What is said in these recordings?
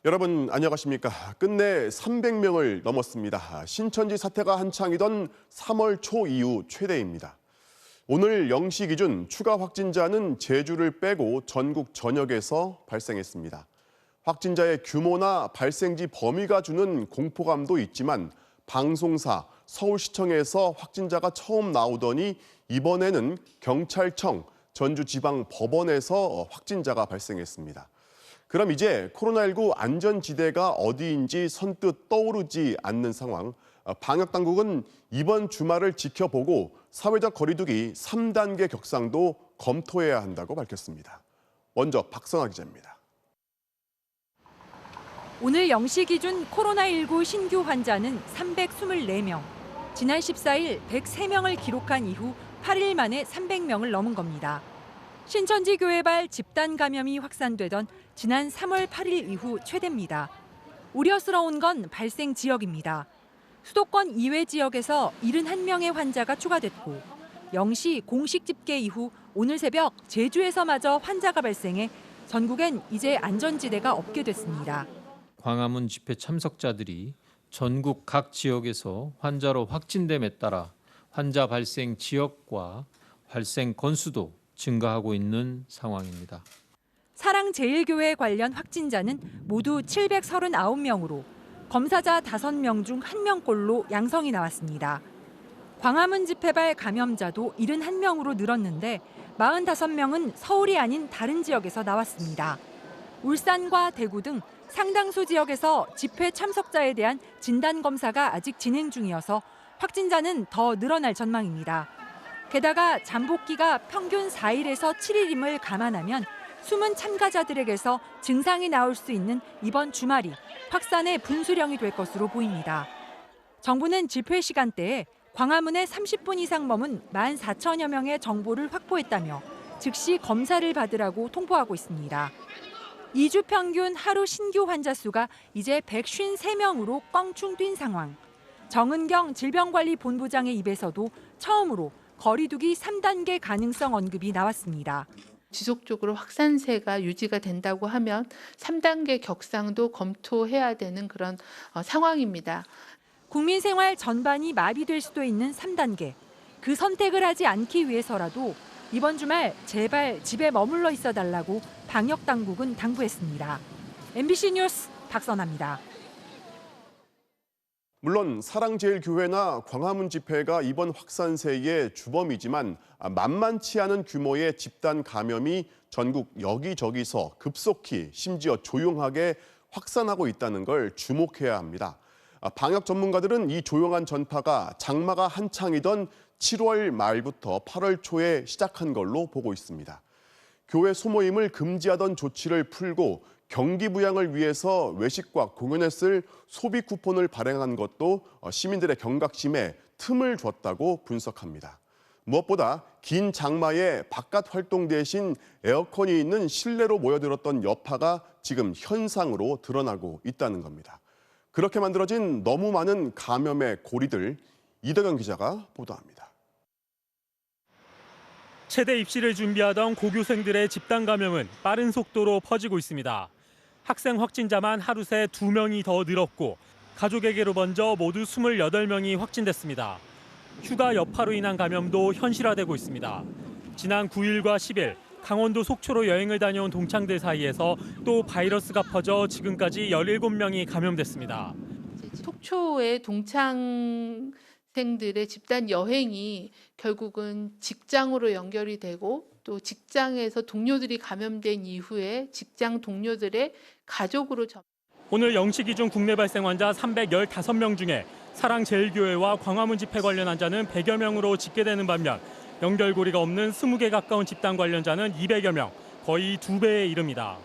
여러분 안녕하십니까? 끝내 300명을 넘었습니다. 신천지 사태가 한창이던 3월 초 이후 최대입니다. 오늘 0시 기준 추가 확진자는 제주를 빼고 전국 전역에서 발생했습니다. 확진자의 규모나 발생지 범위가 주는 공포감도 있지만 방송사, 서울시청에서 확진자가 처음 나오더니 이번에는 경찰청, 전주지방법원에서 확진자가 발생했습니다. 그럼 이제 코로나19 안전지대가 어디인지 선뜻 떠오르지 않는 상황. 방역당국은 이번 주말을 지켜보고 사회적 거리두기 3단계 격상도 검토해야 한다고 밝혔습니다. 먼저 박선아 기자입니다. 오늘 0시 기준 코로나19 신규 환자는 324명. 지난 14일 103명을 기록한 이후 8일 만에 300명을 넘은 겁니다. 신천지 교회발 집단 감염이 확산되던 지난 3월 8일 이후 최대입니다. 우려스러운 건 발생 지역입니다. 수도권 이외 지역에서 71명의 환자가 추가됐고 0시 공식 집계 이후 오늘 새벽 제주에서마저 환자가 발생해 전국엔 이제 안전지대가 없게 됐습니다. 광화문 집회 참석자들이 전국 각 지역에서 환자로 확진됨에 따라 환자 발생 지역과 발생 건수도 증가하고 있는 상황입니다. 사랑제일교회 관련 확진자는 모두 739명으로 검사자 5명 중 1명꼴로 양성이 나왔습니다. 광화문 집회발 감염자도 71명으로 늘었는데 45명은 서울이 아닌 다른 지역에서 나왔습니다. 울산과 대구 등 상당수 지역에서 집회 참석자에 대한 진단검사가 아직 진행 중이어서 확진자는 더 늘어날 전망입니다. 게다가 잠복기가 평균 4일에서 7일임을 감안하면 숨은 참가자들에게서 증상이 나올 수 있는 이번 주말이 확산의 분수령이 될 것으로 보입니다. 정부는 집회 시간대에 광화문에 30분 이상 머문 14,000여 명의 정보를 확보했다며 즉시 검사를 받으라고 통보하고 있습니다. 2주 평균 하루 신규 환자 수가 이제 153명으로 껑충 뛴 상황. 정은경 질병관리본부장의 입에서도 처음으로 거리두기 3단계 가능성 언급이 나왔습니다. 지속적으로 확산세가 유지가 된다고 하면 3단계 격상도 검토해야 되는 그런 상황입니다. 국민 생활 전반이 마비될 수도 있는 3단계. 그 선택을 하지 않기 위해서라도 이번 주말 제발 집에 머물러 있어 달라고 방역 당국은 당부했습니다. MBC 뉴스 박선아입니다. 물론 사랑제일교회나 광화문 집회가 이번 확산세의 주범이지만 만만치 않은 규모의 집단 감염이 전국 여기저기서 급속히 심지어 조용하게 확산하고 있다는 걸 주목해야 합니다. 방역 전문가들은 이 조용한 전파가 장마가 한창이던 7월 말부터 8월 초에 시작한 걸로 보고 있습니다. 교회 소모임을 금지하던 조치를 풀고 경기 부양을 위해서 외식과 공연에 쓸 소비 쿠폰을 발행한 것도 시민들의 경각심에 틈을 줬다고 분석합니다. 무엇보다 긴 장마에 바깥 활동 대신 에어컨이 있는 실내로 모여들었던 여파가 지금 현상으로 드러나고 있다는 겁니다. 그렇게 만들어진 너무 많은 감염의 고리들, 이덕영 기자가 보도합니다. 체대 입시를 준비하던 고교생들의 집단 감염은 빠른 속도로 퍼지고 있습니다. 학생 확진자만 하루 새 2명이 더 늘었고 가족에게로 먼저 모두 28명이 확진됐습니다. 휴가 여파로 인한 감염도 현실화되고 있습니다. 지난 9일과 10일 강원도 속초로 여행을 다녀온 동창들 사이에서 또 바이러스가 퍼져 지금까지 17명이 감염됐습니다. 속초의 동창생들의 집단 여행이 결국은 직장으로 연결이 되고 또 직장에서 동료들이 감염된 이후에 직장 동료들의 가족으로 오늘 0시 기준 국내 발생 환자 315명 중에 사랑제일교회와 광화문 집회 관련 환자는 100여 명으로 집계되는 반면 연결고리가 없는 20개 가까운 집단 관련자는 200여 명, 거의 2배에 이릅니다.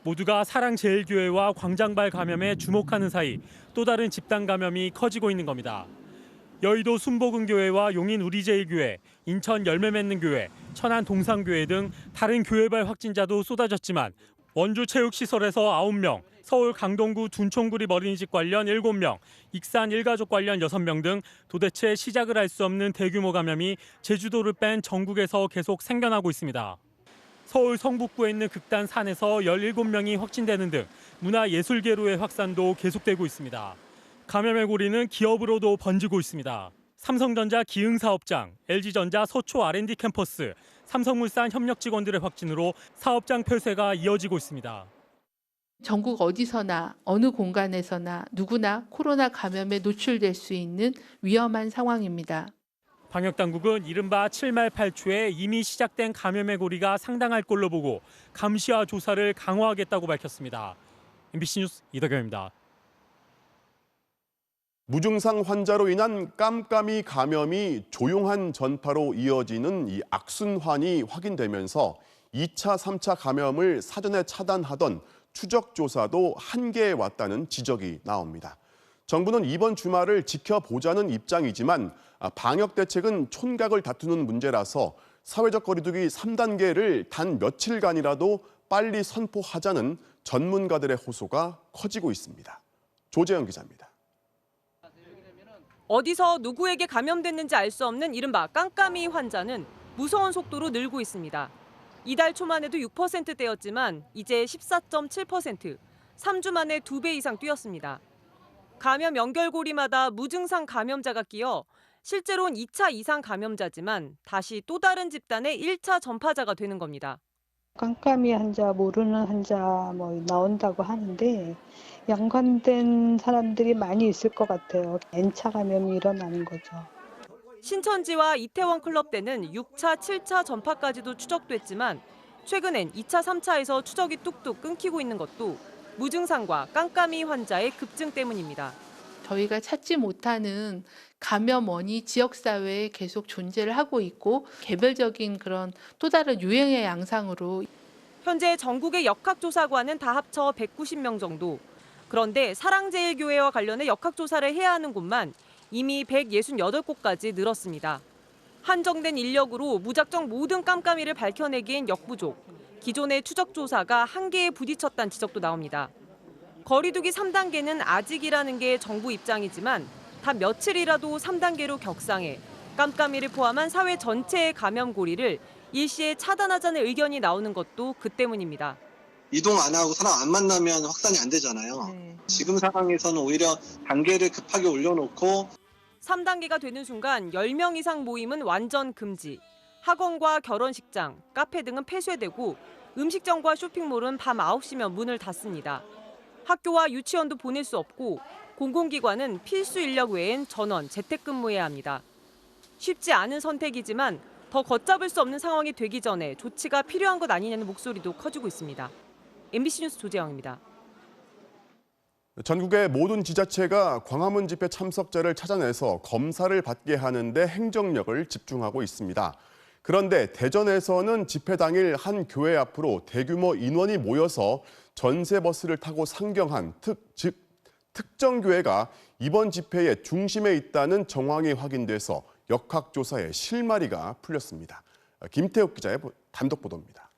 모두가 사랑제일교회와 광장발 감염에 주목하는 사이 또 다른 집단 감염이 커지고 있는 겁니다. 여의도 순복음교회와 용인 우리제일교회, 인천 열매맺는교회, 천안 동산교회 등 다른 교회발 확진자도 쏟아졌지만 원주 체육시설에서 9명, 서울 강동구 둔촌구립 어린이집 관련 7명, 익산 일가족 관련 6명 등 도대체 시작을 할 수 없는 대규모 감염이 제주도를 뺀 전국에서 계속 생겨나고 있습니다. 서울 성북구에 있는 극단 산에서 17명이 확진되는 등 문화예술계로의 확산도 계속되고 있습니다. 감염의 고리는 기업으로도 번지고 있습니다. 삼성전자 기흥사업장, LG전자 서초 R&D 캠퍼스, 삼성물산 협력 직원들의 확진으로 사업장 폐쇄가 이어지고 있습니다. 전국 어디서나 어느 공간에서나 누구나 코로나 감염에 노출될 수 있는 위험한 상황입니다. 방역당국은 이른바 7말 8초에 이미 시작된 감염의 고리가 상당할 걸로 보고 감시와 조사를 강화하겠다고 밝혔습니다. MBC 뉴스 이덕영입니다. 무증상 환자로 인한 깜깜이 감염이 조용한 전파로 이어지는 이 악순환이 확인되면서 2차, 3차 감염을 사전에 차단하던 추적 조사도 한계에 왔다는 지적이 나옵니다. 정부는 이번 주말을 지켜보자는 입장이지만 방역 대책은 촌각을 다투는 문제라서 사회적 거리두기 3단계를 단 며칠간이라도 빨리 선포하자는 전문가들의 호소가 커지고 있습니다. 조재현 기자입니다. 어디서 누구에게 감염됐는지 알 수 없는 이른바 깜깜이 환자는 무서운 속도로 늘고 있습니다. 이달 초만 해도 6%대였지만 이제 14.7%, 3주 만에 2배 이상 뛰었습니다. 감염 연결고리마다 무증상 감염자가 끼어 실제로는 2차 이상 감염자지만 다시 또 다른 집단의 1차 전파자가 되는 겁니다. 깜깜이 환자, 모르는 환자 나온다고 하는데 연관된 사람들이 많이 있을 것 같아요. N차 감염이 일어나는 거죠. 신천지와 이태원 클럽대는 6차, 7차 전파까지도 추적됐지만 최근엔 2차, 3차에서 추적이 뚝뚝 끊기고 있는 것도 무증상과 깜깜이 환자의 급증 때문입니다. 저희가 찾지 못하는 감염원이 지역사회에 계속 존재를 하고 있고 개별적인 그런 또 다른 유행의 양상으로 현재 전국의 역학조사관은 다 합쳐 190명 정도. 그런데 사랑제일교회와 관련해 역학조사를 해야 하는 곳만 이미 168곳까지 늘었습니다. 한정된 인력으로 무작정 모든 깜깜이를 밝혀내기엔 역부족. 기존의 추적조사가 한계에 부딪혔다는 지적도 나옵니다. 거리두기 3단계는 아직이라는 게 정부 입장이지만 단 며칠이라도 3단계로 격상해 깜깜이를 포함한 사회 전체의 감염 고리를 일시에 차단하자는 의견이 나오는 것도 그 때문입니다. 이동 안 하고 사람 안 만나면 확산이 안 되잖아요. 지금 상황에서는 오히려 단계를 급하게 올려놓고 3단계가 되는 순간 10명 이상 모임은 완전 금지. 학원과 결혼식장, 카페 등은 폐쇄되고 음식점과 쇼핑몰은 밤 9시면 문을 닫습니다. 학교와 유치원도 보낼 수 없고 공공기관은 필수 인력 외엔 전원, 재택근무해야 합니다. 쉽지 않은 선택이지만 더 걷잡을 수 없는 상황이 되기 전에 조치가 필요한 것 아니냐는 목소리도 커지고 있습니다. MBC 뉴스 조재영입니다. 전국의 모든 지자체가 광화문 집회 참석자를 찾아내서 검사를 받게 하는데 행정력을 집중하고 있습니다. 그런데 대전에서는 집회 당일 한 교회 앞으로 대규모 인원이 모여서 전세버스를 타고 상경한 특정 교회가 이번 집회의 중심에 있다는 정황이 확인돼서 역학조사에 실마리가 풀렸습니다. 김태욱 기자의 단독 보도입니다.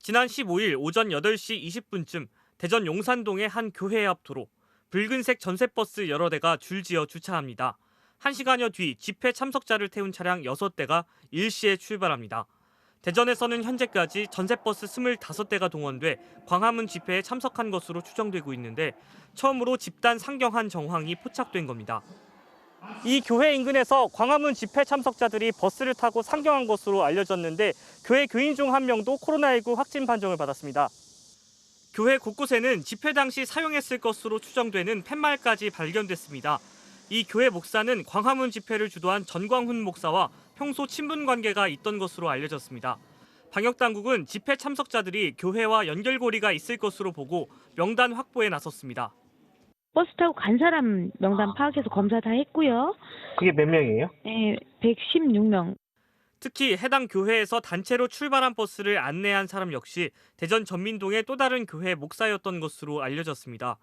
지난 15일 오전 8시 20분쯤 대전 용산동의 한 교회 앞 도로, 붉은색 전세버스 여러 대가 줄지어 주차합니다. 1시간여 뒤 집회 참석자를 태운 차량 6대가 일시에 출발합니다. 대전에서는 현재까지 전세버스 25대가 동원돼 광화문 집회에 참석한 것으로 추정되고 있는데 처음으로 집단 상경한 정황이 포착된 겁니다. 이 교회 인근에서 광화문 집회 참석자들이 버스를 타고 상경한 것으로 알려졌는데 교회 교인 중 한 명도 코로나19 확진 판정을 받았습니다. 교회 곳곳에는 집회 당시 사용했을 것으로 추정되는 팻말까지 발견됐습니다. 이 교회 목사는 광화문 집회를 주도한 전광훈 목사와 평소 친분 관계가 있던 것으로 알려졌습니다. 방역당국은 집회 참석자들이 교회와 연결고리가 있을 것으로 보고 명단 확보에 나섰습니다. 버스 타고 간 사람 명단 파악해서 검사 다 했고요. 그게 몇 명이에요? 네, 116명. 특히 해당 교회에서 단체로 출발한 버스를 안내한 사람 역시 대전 전민동의 또 다른 교회 목사였던 것으로 알려졌습니다.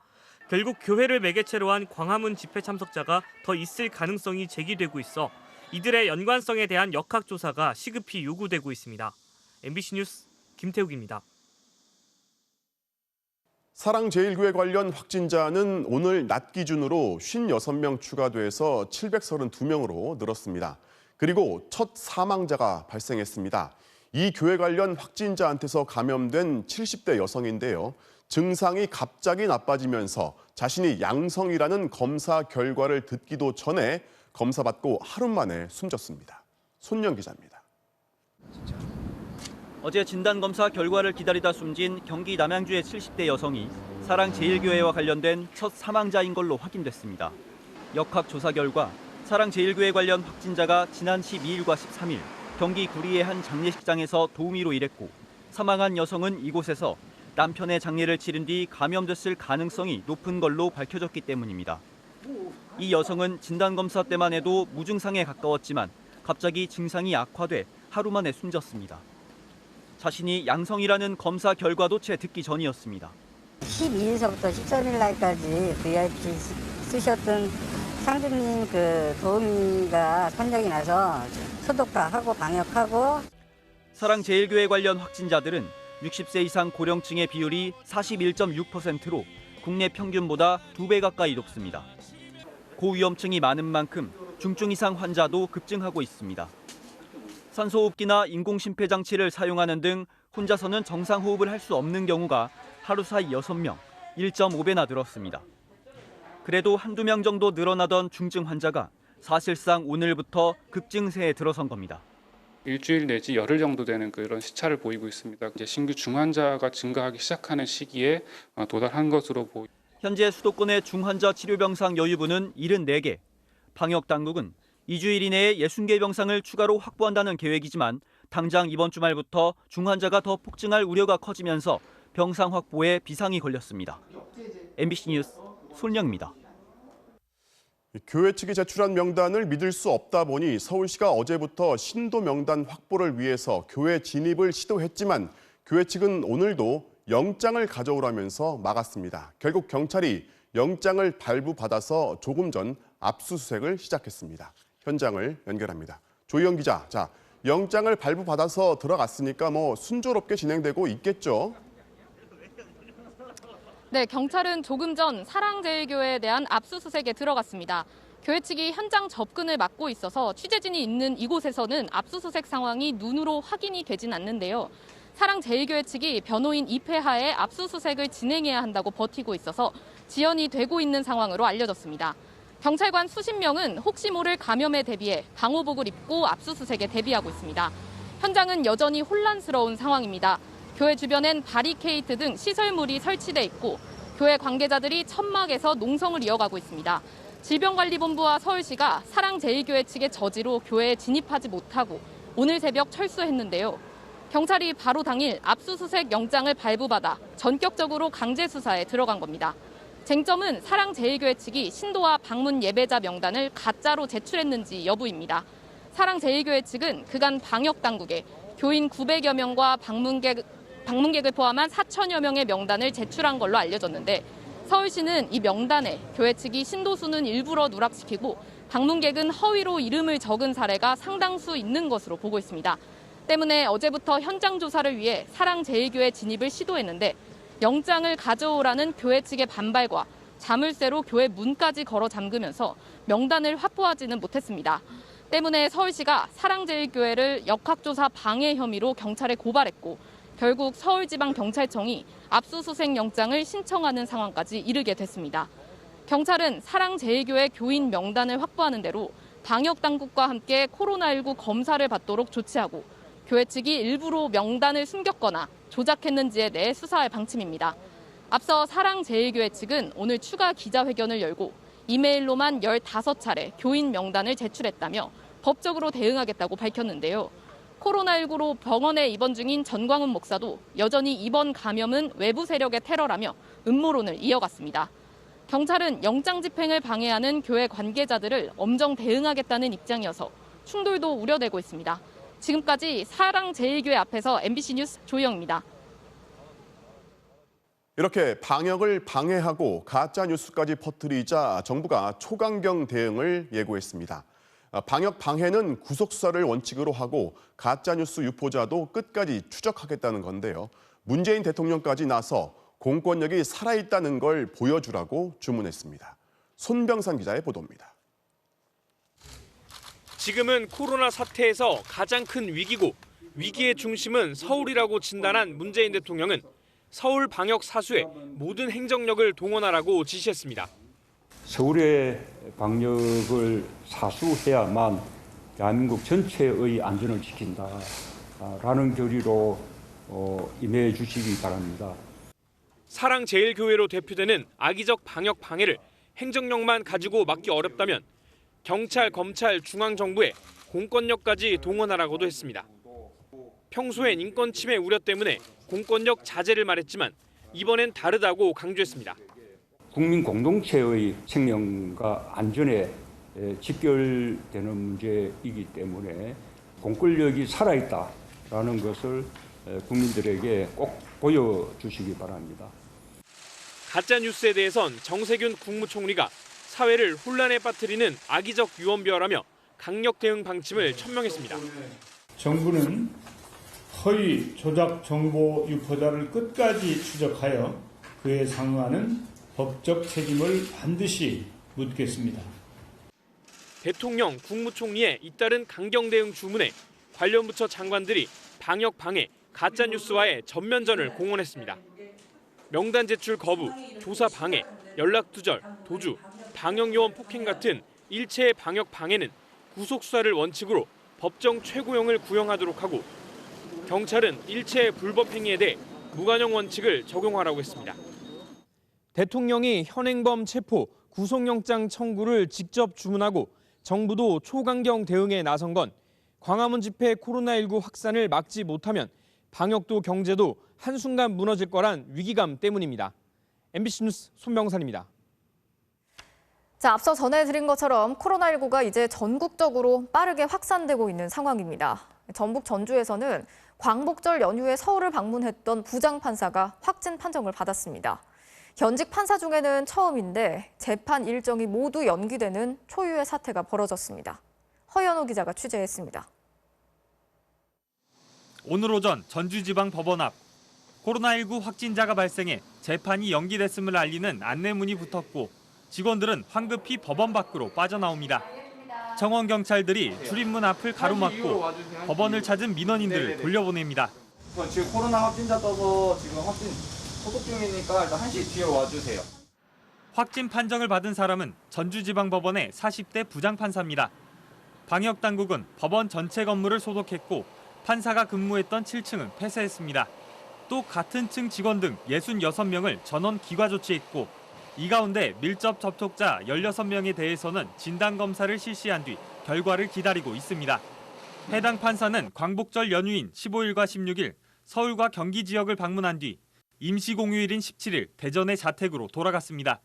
결국 교회를 매개체로 한 광화문 집회 참석자가 더 있을 가능성이 제기되고 있어 이들의 연관성에 대한 역학조사가 시급히 요구되고 있습니다. MBC 뉴스 김태욱입니다. 사랑제일교회 관련 확진자는 오늘 낮 기준으로 56명 추가돼서 732명으로 늘었습니다. 그리고 첫 사망자가 발생했습니다. 이 교회 관련 확진자한테서 감염된 70대 여성인데요. 증상이 갑자기 나빠지면서 자신이 양성이라는 검사 결과를 듣기도 전에 검사받고 하루 만에 숨졌습니다. 손영 기자입니다. 어제 진단검사 결과를 기다리다 숨진 경기 남양주의 70대 여성이 사랑제일교회와 관련된 첫 사망자인 걸로 확인됐습니다. 역학조사 결과 사랑제일교회 관련 확진자가 지난 12일과 13일 경기 구리의 한 장례식장에서 도우미로 일했고 사망한 여성은 이곳에서 남편의 장례를 치른 뒤 감염됐을 가능성이 높은 걸로 밝혀졌기 때문입니다. 이 여성은 진단검사 때만 해도 무증상에 가까웠지만 갑자기 증상이 악화돼 하루 만에 숨졌습니다. 자신이 양성이라는 검사 결과도 채 듣기 전이었습니다. 12일서부터 13일 날까지 VIP 쓰셨던 상주님 도우미가 판정이 나서 소독 다 하고 방역하고. 사랑제일교회 관련 확진자들은 60세 이상 고령층의 비율이 41.6%로 국내 평균보다 2배 가까이 높습니다. 고위험층이 많은 만큼 중증 이상 환자도 급증하고 있습니다. 산소호흡기나 인공심폐장치를 사용하는 등 혼자서는 정상호흡을 할 수 없는 경우가 하루 사이 6명, 1.5배나 늘었습니다. 그래도 한두 명 정도 늘어나던 중증 환자가 사실상 오늘부터 급증세에 들어선 겁니다. 일주일 내지 열흘 정도 되는 그런 시차를 보이고 있습니다. 이제 신규 중환자가 증가하기 시작하는 시기에 도달한 것으로 보입니다. 현재 수도권의 중환자 치료병상 여유분은 74개. 방역당국은 2주일 이내에 60개 병상을 추가로 확보한다는 계획이지만 당장 이번 주말부터 중환자가 더 폭증할 우려가 커지면서 병상 확보에 비상이 걸렸습니다. MBC 뉴스 손영입니다. 교회 측이 제출한 명단을 믿을 수 없다 보니 서울시가 어제부터 신도 명단 확보를 위해서 교회 진입을 시도했지만 교회 측은 오늘도 영장을 가져오라면서 막았습니다. 결국 경찰이 영장을 발부받아서 조금 전 압수수색을 시작했습니다. 현장을 연결합니다. 조희영 기자, 영장을 발부받아서 들어갔으니까 순조롭게 진행되고 있겠죠? 네, 경찰은 조금 전 사랑제일교회에 대한 압수수색에 들어갔습니다. 교회 측이 현장 접근을 막고 있어서 취재진이 있는 이곳에서는 압수수색 상황이 눈으로 확인이 되진 않는데요. 사랑제일교회 측이 변호인 입회하에 압수수색을 진행해야 한다고 버티고 있어서 지연이 되고 있는 상황으로 알려졌습니다. 경찰관 수십 명은 혹시 모를 감염에 대비해 방호복을 입고 압수수색에 대비하고 있습니다. 현장은 여전히 혼란스러운 상황입니다. 교회 주변엔 바리케이트 등 시설물이 설치돼 있고 교회 관계자들이 천막에서 농성을 이어가고 있습니다. 질병관리본부와 서울시가 사랑제일교회 측의 저지로 교회에 진입하지 못하고 오늘 새벽 철수했는데요. 경찰이 바로 당일 압수수색 영장을 발부받아 전격적으로 강제 수사에 들어간 겁니다. 쟁점은 사랑제일교회 측이 신도와 방문 예배자 명단을 가짜로 제출했는지 여부입니다. 사랑제일교회 측은 그간 방역당국에 교인 900여 명과 방문객을 포함한 4천여 명의 명단을 제출한 걸로 알려졌는데 서울시는 이 명단에 교회 측이 신도 수는 일부러 누락시키고 방문객은 허위로 이름을 적은 사례가 상당수 있는 것으로 보고 있습니다. 때문에 어제부터 현장 조사를 위해 사랑제일교회 진입을 시도했는데 영장을 가져오라는 교회 측의 반발과 자물쇠로 교회 문까지 걸어 잠그면서 명단을 확보하지는 못했습니다. 때문에 서울시가 사랑제일교회를 역학조사 방해 혐의로 경찰에 고발했고 결국 서울지방경찰청이 압수수색 영장을 신청하는 상황까지 이르게 됐습니다. 경찰은 사랑제일교회 교인 명단을 확보하는 대로 방역당국과 함께 코로나19 검사를 받도록 조치하고 교회 측이 일부러 명단을 숨겼거나 조작했는지에 대해 수사할 방침입니다. 앞서 사랑제일교회 측은 오늘 추가 기자회견을 열고 이메일로만 15차례 교인 명단을 제출했다며 법적으로 대응하겠다고 밝혔는데요. 코로나19로 병원에 입원 중인 전광훈 목사도 여전히 이번 감염은 외부 세력의 테러라며 음모론을 이어갔습니다. 경찰은 영장 집행을 방해하는 교회 관계자들을 엄정 대응하겠다는 입장이어서 충돌도 우려되고 있습니다. 지금까지 사랑제일교회 앞에서 MBC 뉴스 조희영입니다. 이렇게 방역을 방해하고 가짜 뉴스까지 퍼뜨리자 정부가 초강경 대응을 예고했습니다. 방역 방해는 구속 수사를 원칙으로 하고 가짜 뉴스 유포자도 끝까지 추적하겠다는 건데요. 문재인 대통령까지 나서 공권력이 살아있다는 걸 보여주라고 주문했습니다. 손병상 기자의 보도입니다. 지금은 코로나 사태에서 가장 큰 위기고 위기의 중심은 서울이라고 진단한 문재인 대통령은 서울 방역 사수에 모든 행정력을 동원하라고 지시했습니다. 서울의 방역을 사수해야만 대한민국 전체의 안전을 지킨다라는 결의로 임해 주시기 바랍니다. 사랑제일교회로 대표되는 악의적 방역 방해를 행정력만 가지고 막기 어렵다면 경찰, 검찰, 중앙정부에 공권력까지 동원하라고도 했습니다. 평소엔 인권 침해 우려 때문에 공권력 자제를 말했지만 이번엔 다르다고 강조했습니다. 국민 공동체의 생명과 안전에 직결되는 문제이기 때문에 공권력이 살아있다라는 것을 국민들에게 꼭 보여주시기 바랍니다. 가짜 뉴스에 대해선 정세균 국무총리가 사회를 혼란에 빠뜨리는 악의적 유언비어라며 강력 대응 방침을 천명했습니다. 정부는 허위 조작 정보 유포자를 끝까지 추적하여 그에 상응하는 법적 책임을 반드시 묻겠습니다. 대통령, 국무총리의 잇따른 강경 대응 주문에 관련 부처 장관들이 방역 방해, 가짜 뉴스와의 전면전을 공언했습니다. 명단 제출 거부, 조사 방해, 연락 두절, 도주, 방역 요원 폭행 같은 일체의 방역 방해는 구속 수사를 원칙으로 법정 최고형을 구형하도록 하고 경찰은 일체의 불법 행위에 대해 무관용 원칙을 적용하라고 했습니다. 대통령이 현행범 체포, 구속영장 청구를 직접 주문하고 정부도 초강경 대응에 나선 건 광화문 집회 코로나19 확산을 막지 못하면 방역도 경제도 한순간 무너질 거란 위기감 때문입니다. MBC 뉴스 손명산입니다. 자, 앞서 전해드린 것처럼 코로나19가 이제 전국적으로 빠르게 확산되고 있는 상황입니다. 전북 전주에서는 광복절 연휴에 서울을 방문했던 부장판사가 확진 판정을 받았습니다. 현직 판사 중에는 처음인데 재판 일정이 모두 연기되는 초유의 사태가 벌어졌습니다. 허연호 기자가 취재했습니다. 오늘 오전 전주지방법원 앞 코로나19 확진자가 발생해 재판이 연기됐음을 알리는 안내문이 붙었고 직원들은 황급히 법원 밖으로 빠져나옵니다. 정원 경찰들이 출입문 앞을 가로막고 법원을 찾은 민원인들을 돌려보냅니다. 지금 코로나 확진자 떠서 지금 확진 소독 중이니까 일단 1시 뒤에 와주세요. 확진 판정을 받은 사람은 전주지방법원의 40대 부장판사입니다. 방역당국은 법원 전체 건물을 소독했고 판사가 근무했던 7층은 폐쇄했습니다. 또 같은 층 직원 등 66명을 전원 기과 조치했고 이 가운데 밀접 접촉자 16명에 대해서는 진단검사를 실시한 뒤 결과를 기다리고 있습니다. 해당 판사는 광복절 연휴인 15일과 16일 서울과 경기 지역을 방문한 뒤 임시공휴일인 17일 대전의 자택으로 돌아갔습니다.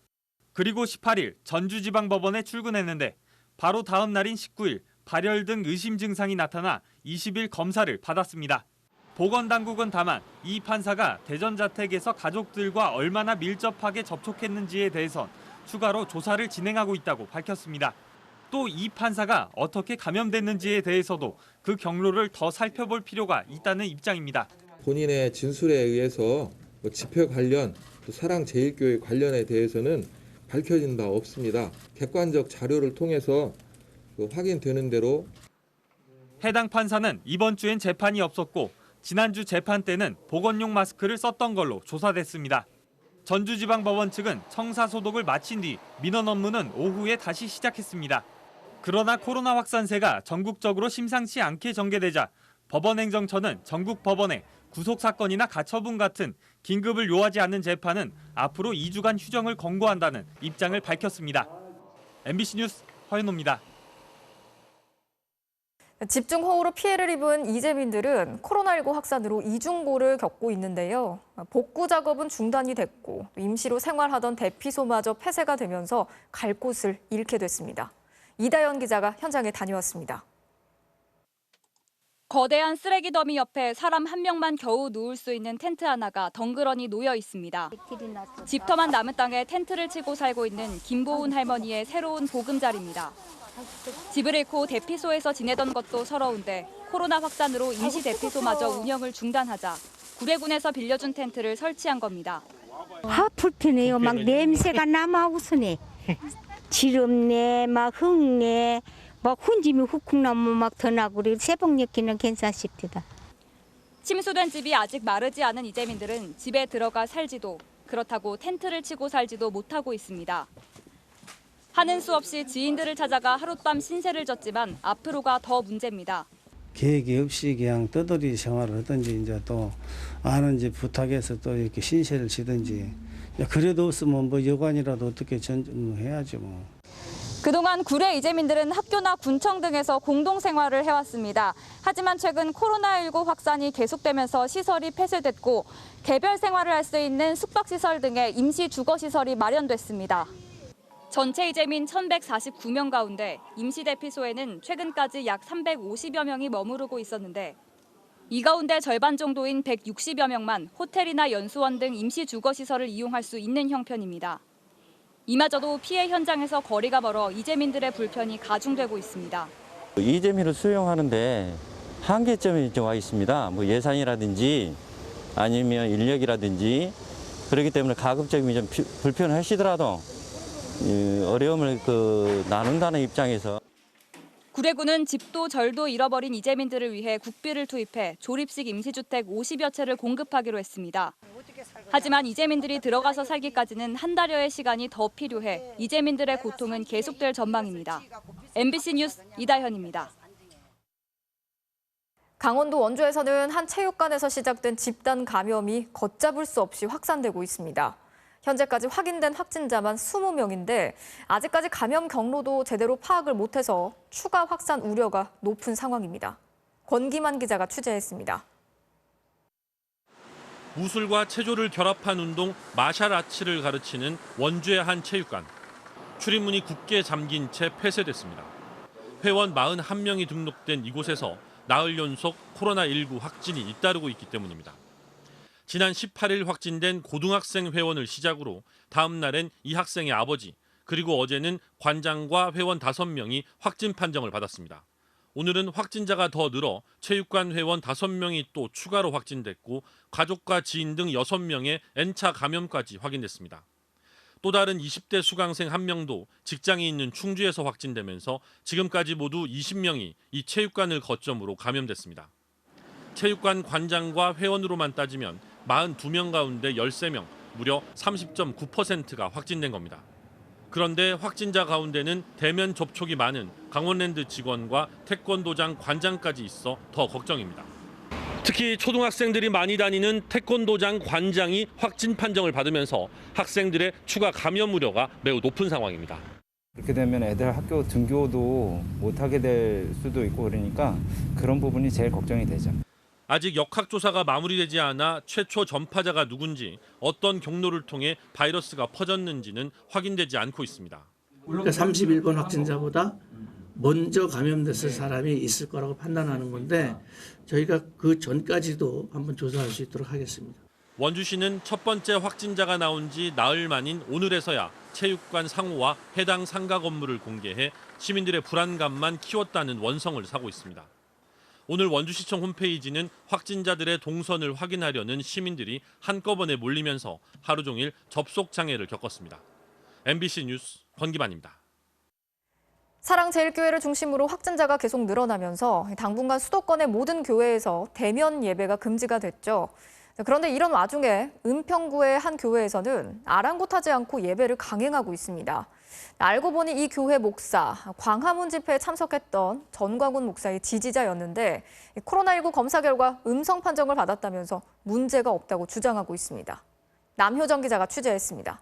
그리고 18일 전주지방법원에 출근했는데 바로 다음 날인 19일 발열 등 의심 증상이 나타나 20일 검사를 받았습니다. 보건당국은 다만 이 판사가 대전 자택에서 가족들과 얼마나 밀접하게 접촉했는지에 대해선 추가로 조사를 진행하고 있다고 밝혔습니다. 또 이 판사가 어떻게 감염됐는지에 대해서도 그 경로를 더 살펴볼 필요가 있다는 입장입니다. 본인의 진술에 의해서 집회 관련, 또 사랑제일교회 관련에 대해서는 밝혀진 바 없습니다. 객관적 자료를 통해서 확인되는 대로. 해당 판사는 이번 주엔 재판이 없었고 지난주 재판 때는 보건용 마스크를 썼던 걸로 조사됐습니다. 전주지방법원 측은 청사소독을 마친 뒤 민원 업무는 오후에 다시 시작했습니다. 그러나 코로나 확산세가 전국적으로 심상치 않게 전개되자 법원행정처는 전국 법원에 구속사건이나 가처분 같은 긴급을 요하지 않는 재판은 앞으로 2주간 휴정을 권고한다는 입장을 밝혔습니다. MBC 뉴스 허연호입니다. 집중호우로 피해를 입은 이재민들은 코로나19 확산으로 이중고를 겪고 있는데요. 복구 작업은 중단이 됐고 임시로 생활하던 대피소마저 폐쇄가 되면서 갈 곳을 잃게 됐습니다. 이다연 기자가 현장에 다녀왔습니다. 거대한 쓰레기 더미 옆에 사람 한 명만 겨우 누울 수 있는 텐트 하나가 덩그러니 놓여 있습니다. 집터만 남은 땅에 텐트를 치고 살고 있는 김보은 할머니의 새로운 보금자리입니다. 집을 잃고 대피소에서 지내던 것도 서러운데 코로나 확산으로 임시 대피소마저 운영을 중단하자 구례군에서 빌려준 텐트를 설치한 겁니다. 불편해요. 막 냄새가 남아우스네. 지름내, 막 흙내, 막 훈짐이 훅훅 나면 막 더 나고 그리고 새벽녘에는 괜찮습니다. 침수된 집이 아직 마르지 않은 이재민들은 집에 들어가 살지도, 그렇다고 텐트를 치고 살지도 못하고 있습니다. 하는 수 없이 지인들을 찾아가 하룻밤 신세를 졌지만 앞으로가 더 문제입니다. 계획이 없이 그냥 떠돌이 생활을 하든지 이제 또 아는 집 부탁해서 또 이렇게 신세를 지든지, 그래도 없으면 뭐 여관이라도 어떻게 해야지 뭐. 그동안 구례 이재민들은 학교나 군청 등에서 공동 생활을 해왔습니다. 하지만 최근 코로나19 확산이 계속되면서 시설이 폐쇄됐고 개별 생활을 할 수 있는 숙박시설 등의 임시 주거시설이 마련됐습니다. 전체 이재민 1,149명 가운데 임시 대피소에는 최근까지 약 350여 명이 머무르고 있었는데 이 가운데 절반 정도인 160여 명만 호텔이나 연수원 등 임시 주거시설을 이용할 수 있는 형편입니다. 이마저도 피해 현장에서 거리가 멀어 이재민들의 불편이 가중되고 있습니다. 이재민을 수용하는데 한계점이 좀 와 있습니다. 뭐 예산이라든지 아니면 인력이라든지 그렇기 때문에 가급적이면 좀 불편하시더라도 어려움을 나눈다는 입장에서. 구례구는 집도 절도 잃어버린 이재민들을 위해 국비를 투입해 조립식 임시주택 50여 채를 공급하기로 했습니다. 하지만 이재민들이 들어가서 살기까지는 한 달여의 시간이 더 필요해 이재민들의 고통은 계속될 전망입니다. MBC 뉴스 이다현입니다. 강원도 원주에서는 한 체육관에서 시작된 집단 감염이 걷잡을 수 없이 확산되고 있습니다. 현재까지 확인된 확진자만 20명인데 아직까지 감염 경로도 제대로 파악을 못해서 추가 확산 우려가 높은 상황입니다. 권기만 기자가 취재했습니다. 무술과 체조를 결합한 운동 마샬 아츠를 가르치는 원주의 한 체육관. 출입문이 굳게 잠긴 채 폐쇄됐습니다. 회원 41명이 등록된 이곳에서 나흘 연속 코로나19 확진이 잇따르고 있기 때문입니다. 지난 18일 확진된 고등학생 회원을 시작으로 다음 날엔 이 학생의 아버지, 그리고 어제는 관장과 회원 5명이 확진 판정을 받았습니다. 오늘은 확진자가 더 늘어 체육관 회원 5명이 또 추가로 확진됐고 가족과 지인 등 6명의 N차 감염까지 확인됐습니다. 또 다른 20대 수강생 1명도 직장이 있는 충주에서 확진되면서 지금까지 모두 20명이 이 체육관을 거점으로 감염됐습니다. 체육관 관장과 회원으로만 따지면 42명 가운데 13명, 무려 30.9%가 확진된 겁니다. 그런데 확진자 가운데는 대면 접촉이 많은 강원랜드 직원과 태권도장 관장까지 있어 더 걱정입니다. 특히 초등학생들이 많이 다니는 태권도장 관장이 확진 판정을 받으면서 학생들의 추가 감염 우려가 매우 높은 상황입니다. 그렇게 되면 애들 학교 등교도 못하게 될 수도 있고 그러니까 그런 부분이 제일 걱정이 되죠. 아직 역학조사가 마무리되지 않아 최초 전파자가 누군지 어떤 경로를 통해 바이러스가 퍼졌는지는 확인되지 않고 있습니다. 그러니까 31번 확진자보다 먼저 감염됐을 사람이 있을 거라고 판단하는 건데 저희가 그 전까지도 한번 조사할 수 있도록 하겠습니다. 원주시는 첫 번째 확진자가 나온 지 나흘 만인 오늘에서야 체육관 상호와 해당 상가 건물을 공개해 시민들의 불안감만 키웠다는 원성을 사고 있습니다. 오늘 원주시청 홈페이지는 확진자들의 동선을 확인하려는 시민들이 한꺼번에 몰리면서 하루 종일 접속 장애를 겪었습니다. MBC 뉴스 권기만입니다. 사랑제일교회를 중심으로 확진자가 계속 늘어나면서 당분간 수도권의 모든 교회에서 대면 예배가 금지가 됐죠. 그런데 이런 와중에 은평구의 한 교회에서는 아랑곳하지 않고 예배를 강행하고 있습니다. 알고 보니 이 교회 목사, 광화문 집회에 참석했던 전광훈 목사의 지지자였는데 코로나19 검사 결과 음성 판정을 받았다면서 문제가 없다고 주장하고 있습니다. 남효정 기자가 취재했습니다.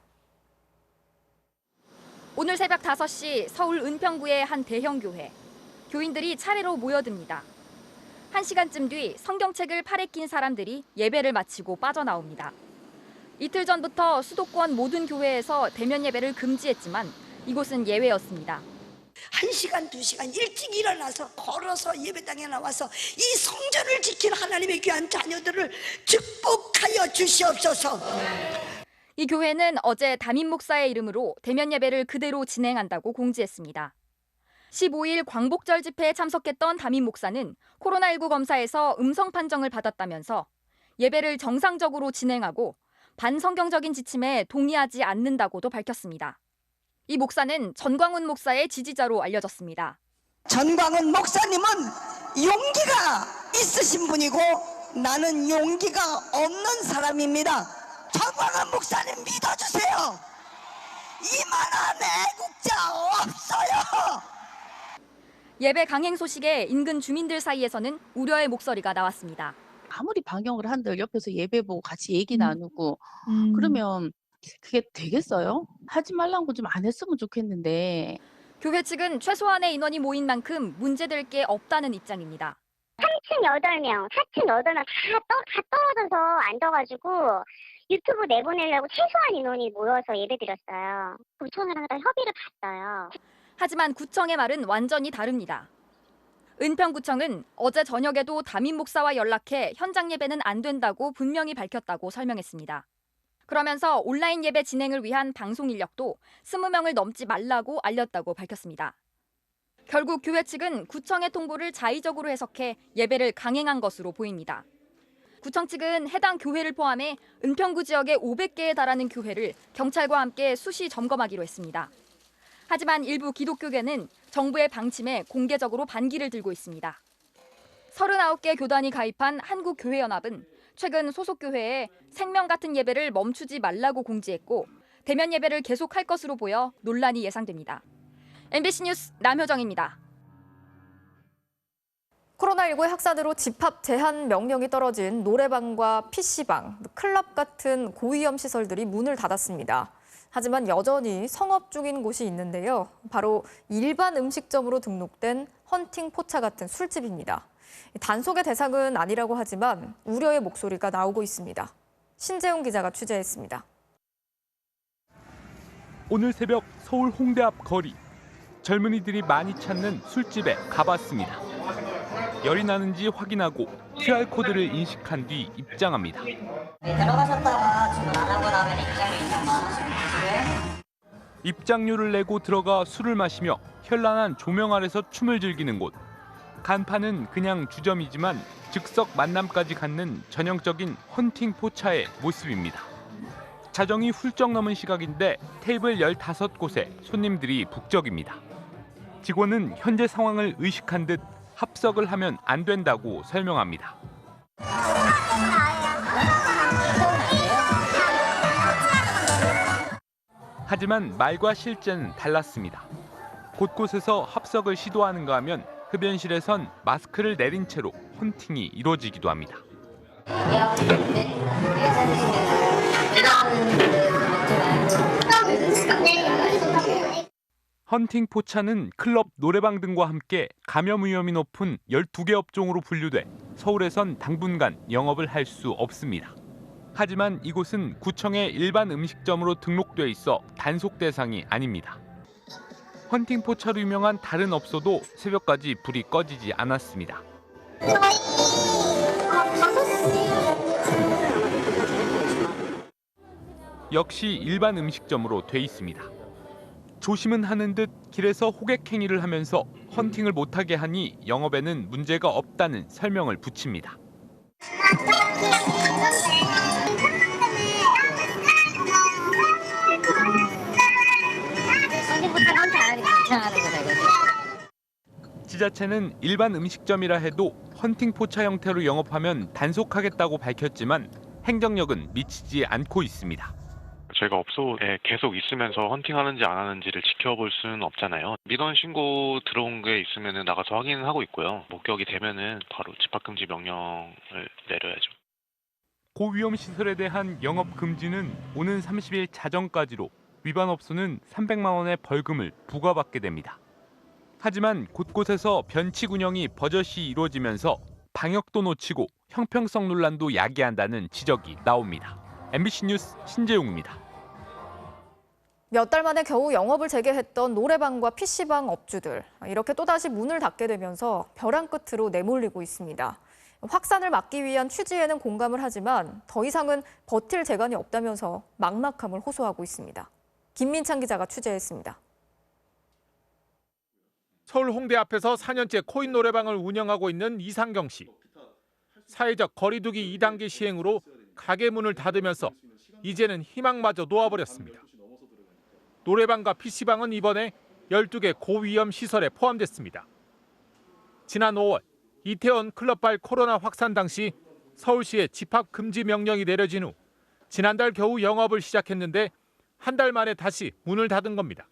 오늘 새벽 5시 서울 은평구의 한 대형 교회. 교인들이 차례로 모여듭니다. 1시간쯤 뒤 성경책을 팔에 낀 사람들이 예배를 마치고 빠져나옵니다. 이틀 전부터 수도권 모든 교회에서 대면 예배를 금지했지만 이곳은 예외였습니다. 1시간, 2시간 일찍 일어나서 걸어서 예배당에 나와서 이 성전을 지킨 하나님의 귀한 자녀들을 축복하여 주시옵소서. 이 교회는 어제 담임 목사의 이름으로 대면 예배를 그대로 진행한다고 공지했습니다. 15일 광복절 집회에 참석했던 담임 목사는 코로나19 검사에서 음성 판정을 받았다면서 예배를 정상적으로 진행하고 반성경적인 지침에 동의하지 않는다고도 밝혔습니다. 이 목사는 전광훈 목사의 지지자로 알려졌습니다. 전광훈 목사님은 용기가 있으신 분이고 나는 용기가 없는 사람입니다. 정광훈 목사님 믿어주세요. 이만한 애국자 없어요. 예배 강행 소식에 인근 주민들 사이에서는 우려의 목소리가 나왔습니다. 아무리 방역을 한들 옆에서 예배 보고 같이 얘기 나누고 그러면 그게 되겠어요? 하지 말라는 거 좀 안 했으면 좋겠는데. 교회 측은 최소한의 인원이 모인 만큼 문제될 게 없다는 입장입니다. 3층 8명, 4층 8명 다 떨어져서 앉아가지고 유튜브 내보내려고 최소한 인원이 모여서 예배드렸어요. 구청이랑 협의를 봤어요. 하지만 구청의 말은 완전히 다릅니다. 은평구청은 어제 저녁에도 담임 목사와 연락해 현장 예배는 안 된다고 분명히 밝혔다고 설명했습니다. 그러면서 온라인 예배 진행을 위한 방송 인력도 20명을 넘지 말라고 알렸다고 밝혔습니다. 결국 교회 측은 구청의 통보를 자의적으로 해석해 예배를 강행한 것으로 보입니다. 구청 측은 해당 교회를 포함해 은평구 지역의 500개에 달하는 교회를 경찰과 함께 수시 점검하기로 했습니다. 하지만 일부 기독교계는 정부의 방침에 공개적으로 반기를 들고 있습니다. 39개 교단이 가입한 한국교회연합은 최근 소속 교회에 생명 같은 예배를 멈추지 말라고 공지했고 대면 예배를 계속할 것으로 보여 논란이 예상됩니다. MBC 뉴스 남효정입니다. 코로나19의 확산으로 집합 제한 명령이 떨어진 노래방과 PC방, 클럽 같은 고위험 시설들이 문을 닫았습니다. 하지만 여전히 성업 중인 곳이 있는데요. 바로 일반 음식점으로 등록된 헌팅 포차 같은 술집입니다. 단속의 대상은 아니라고 하지만 우려의 목소리가 나오고 있습니다. 신재웅 기자가 취재했습니다. 오늘 새벽 서울 홍대 앞 거리. 젊은이들이 많이 찾는 술집에 가봤습니다. 열이 나는지 확인하고 QR코드를 인식한 뒤 입장합니다. 들어가셨다가 주문 안 하고 나면 입장료 2만 원씩 입장료를 내고 들어가 술을 마시며 현란한 조명 아래서 춤을 즐기는 곳. 간판은 그냥 주점이지만 즉석 만남까지 갖는 전형적인 헌팅 포차의 모습입니다. 자정이 훌쩍 넘은 시각인데 테이블 15곳에 손님들이 북적입니다. 직원은 현재 상황을 의식한 듯 합석을 하면 안 된다고 설명합니다. 하지만 말과 실제는 달랐습니다. 곳곳에서 합석을 시도하는가 하면 흡연실에선 마스크를 내린 채로 헌팅이 이루어지기도 합니다. 헌팅 포차는 클럽, 노래방 등과 함께 감염 위험이 높은 12개 업종으로 분류돼 서울에선 당분간 영업을 할 수 없습니다. 하지만 이곳은 구청의 일반 음식점으로 등록돼 있어 단속 대상이 아닙니다. 헌팅 포차로 유명한 다른 업소도 새벽까지 불이 꺼지지 않았습니다. 역시 일반 음식점으로 돼 있습니다. 조심은 하는 듯 길에서 호객 행위를 하면서 헌팅을 못하게 하니 영업에는 문제가 없다는 설명을 붙입니다. 지자체는 일반 음식점이라 해도 헌팅 포차 형태로 영업하면 단속하겠다고 밝혔지만 행정력은 미치지 않고 있습니다. 저희가 업소에 계속 있으면서 헌팅하는지 안 하는지를 지켜볼 수는 없잖아요. 민원 신고 들어온 게 있으면 나가서 확인하고 있고요. 목격이 되면은 바로 집합금지 명령을 내려야죠. 고위험 시설에 대한 영업 금지는 오는 30일 자정까지로 위반 업소는 300만 원의 벌금을 부과받게 됩니다. 하지만 곳곳에서 변칙 운영이 버젓이 이루어지면서 방역도 놓치고 형평성 논란도 야기한다는 지적이 나옵니다. MBC 뉴스 신재웅입니다. 몇 달 만에 겨우 영업을 재개했던 노래방과 PC방 업주들. 이렇게 또다시 문을 닫게 되면서 벼랑 끝으로 내몰리고 있습니다. 확산을 막기 위한 취지에는 공감을 하지만 더 이상은 버틸 재간이 없다면서 막막함을 호소하고 있습니다. 김민찬 기자가 취재했습니다. 서울 홍대 앞에서 4년째 코인 노래방을 운영하고 있는 이상경 씨. 사회적 거리 두기 2단계 시행으로 가게 문을 닫으면서 이제는 희망마저 놓아버렸습니다. 노래방과 PC방은 이번에 12개 고위험 시설에 포함됐습니다. 지난 5월 이태원 클럽발 코로나 확산 당시 서울시에 집합 금지 명령이 내려진 후 지난달 겨우 영업을 시작했는데 한 달 만에 다시 문을 닫은 겁니다.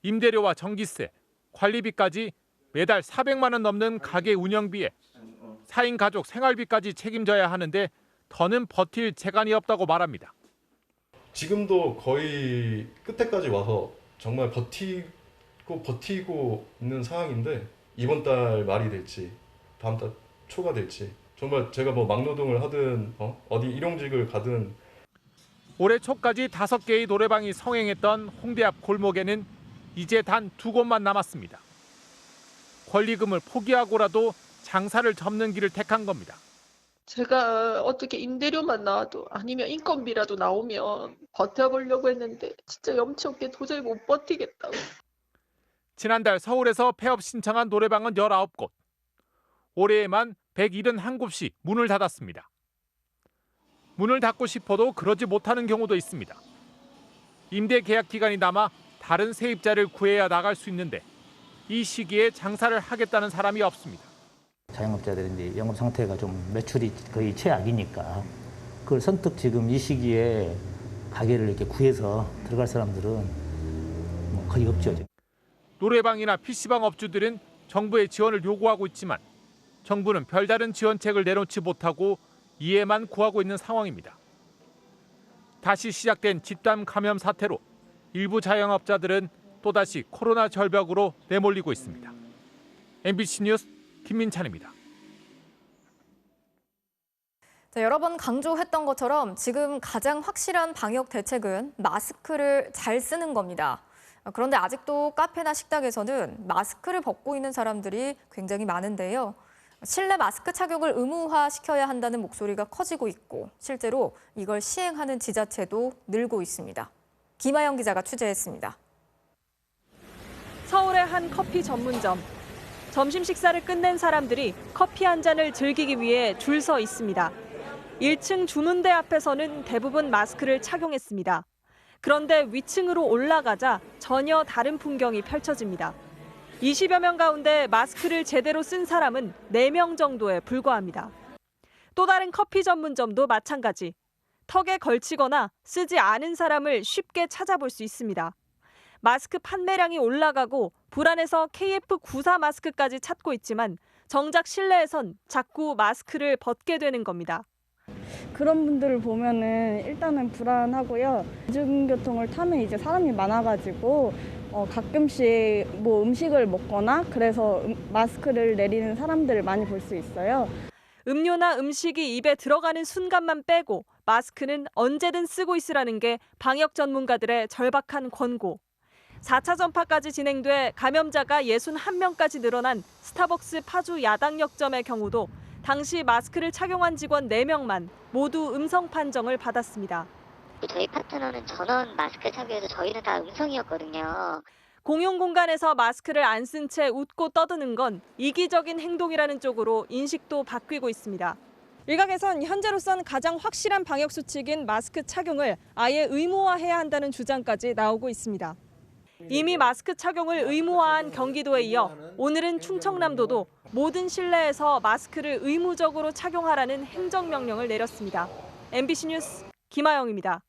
임대료와 전기세, 관리비까지 매달 400만 원 넘는 가게 운영비에 4인 가족 생활비까지 책임져야 하는데 더는 버틸 재간이 없다고 말합니다. 지금도 거의 끝에까지 와서 정말 버티고 있는 상황인데 이번 달 말이 될지 다음 달 초가 될지 정말 제가 뭐 막노동을 하든 어디 일용직을 가든. 올해 초까지 5개의 노래방이 성행했던 홍대 앞 골목에는 이제 단 2곳만 남았습니다. 권리금을 포기하고라도 장사를 접는 길을 택한 겁니다. 제가 어떻게 임대료만 나와도 아니면 인건비라도 나오면 버텨보려고 했는데 진짜 염치 없게 도저히 못 버티겠다고. 지난달 서울에서 폐업 신청한 노래방은 19곳. 올해에만 171곳이 문을 닫았습니다. 문을 닫고 싶어도 그러지 못하는 경우도 있습니다. 임대 계약 기간이 남아 다른 세입자를 구해야 나갈 수 있는데 이 시기에 장사를 하겠다는 사람이 없습니다. 자영업자들인데 영업 상태가 좀 매출이 거의 최악이니까 그걸 선뜻 지금 이 시기에 가게를 이렇게 구해서 들어갈 사람들은 거의 없죠. 노래방이나 PC방 업주들은 정부의 지원을 요구하고 있지만 정부는 별다른 지원책을 내놓지 못하고 이해만 구하고 있는 상황입니다. 다시 시작된 집단 감염 사태로 일부 자영업자들은 또다시 코로나 절벽으로 내몰리고 있습니다. MBC 뉴스 김민찬입니다. 여러 번 강조했던 것처럼 지금 가장 확실한 방역 대책은 마스크를 잘 쓰는 겁니다. 그런데 아직도 카페나 식당에서는 마스크를 벗고 있는 사람들이 굉장히 많은데요. 실내 마스크 착용을 의무화시켜야 한다는 목소리가 커지고 있고 실제로 이걸 시행하는 지자체도 늘고 있습니다. 김아영 기자가 취재했습니다. 서울의 한 커피 전문점. 점심 식사를 끝낸 사람들이 커피 한 잔을 즐기기 위해 줄 서 있습니다. 1층 주문대 앞에서는 대부분 마스크를 착용했습니다. 그런데 위층으로 올라가자 전혀 다른 풍경이 펼쳐집니다. 20여 명 가운데 마스크를 제대로 쓴 사람은 4명 정도에 불과합니다. 또 다른 커피 전문점도 마찬가지. 턱에 걸치거나 쓰지 않은 사람을 쉽게 찾아볼 수 있습니다. 마스크 판매량이 올라가고 불안해서 KF94 마스크까지 찾고 있지만 정작 실내에선 자꾸 마스크를 벗게 되는 겁니다. 그런 분들을 보면은 일단은 불안하고요. 대중교통을 타면 이제 사람이 많아가지고 가끔씩 뭐 음식을 먹거나 그래서 마스크를 내리는 사람들을 많이 볼 수 있어요. 음료나 음식이 입에 들어가는 순간만 빼고 마스크는 언제든 쓰고 있으라는 게 방역 전문가들의 절박한 권고. 4차 전파까지 진행돼 감염자가 61명까지 늘어난 스타벅스 파주 야당역점의 경우도 당시 마스크를 착용한 직원 4명만 모두 음성 판정을 받았습니다. 저희 파트너는 전원 마스크 착용해서 저희는 다 음성이었거든요. 공용 공간에서 마스크를 안 쓴 채 웃고 떠드는 건 이기적인 행동이라는 쪽으로 인식도 바뀌고 있습니다. 일각에선 현재로선 가장 확실한 방역 수칙인 마스크 착용을 아예 의무화해야 한다는 주장까지 나오고 있습니다. 이미 마스크 착용을 의무화한 경기도에 이어 오늘은 충청남도도 모든 실내에서 마스크를 의무적으로 착용하라는 행정명령을 내렸습니다. MBC 뉴스 김아영입니다.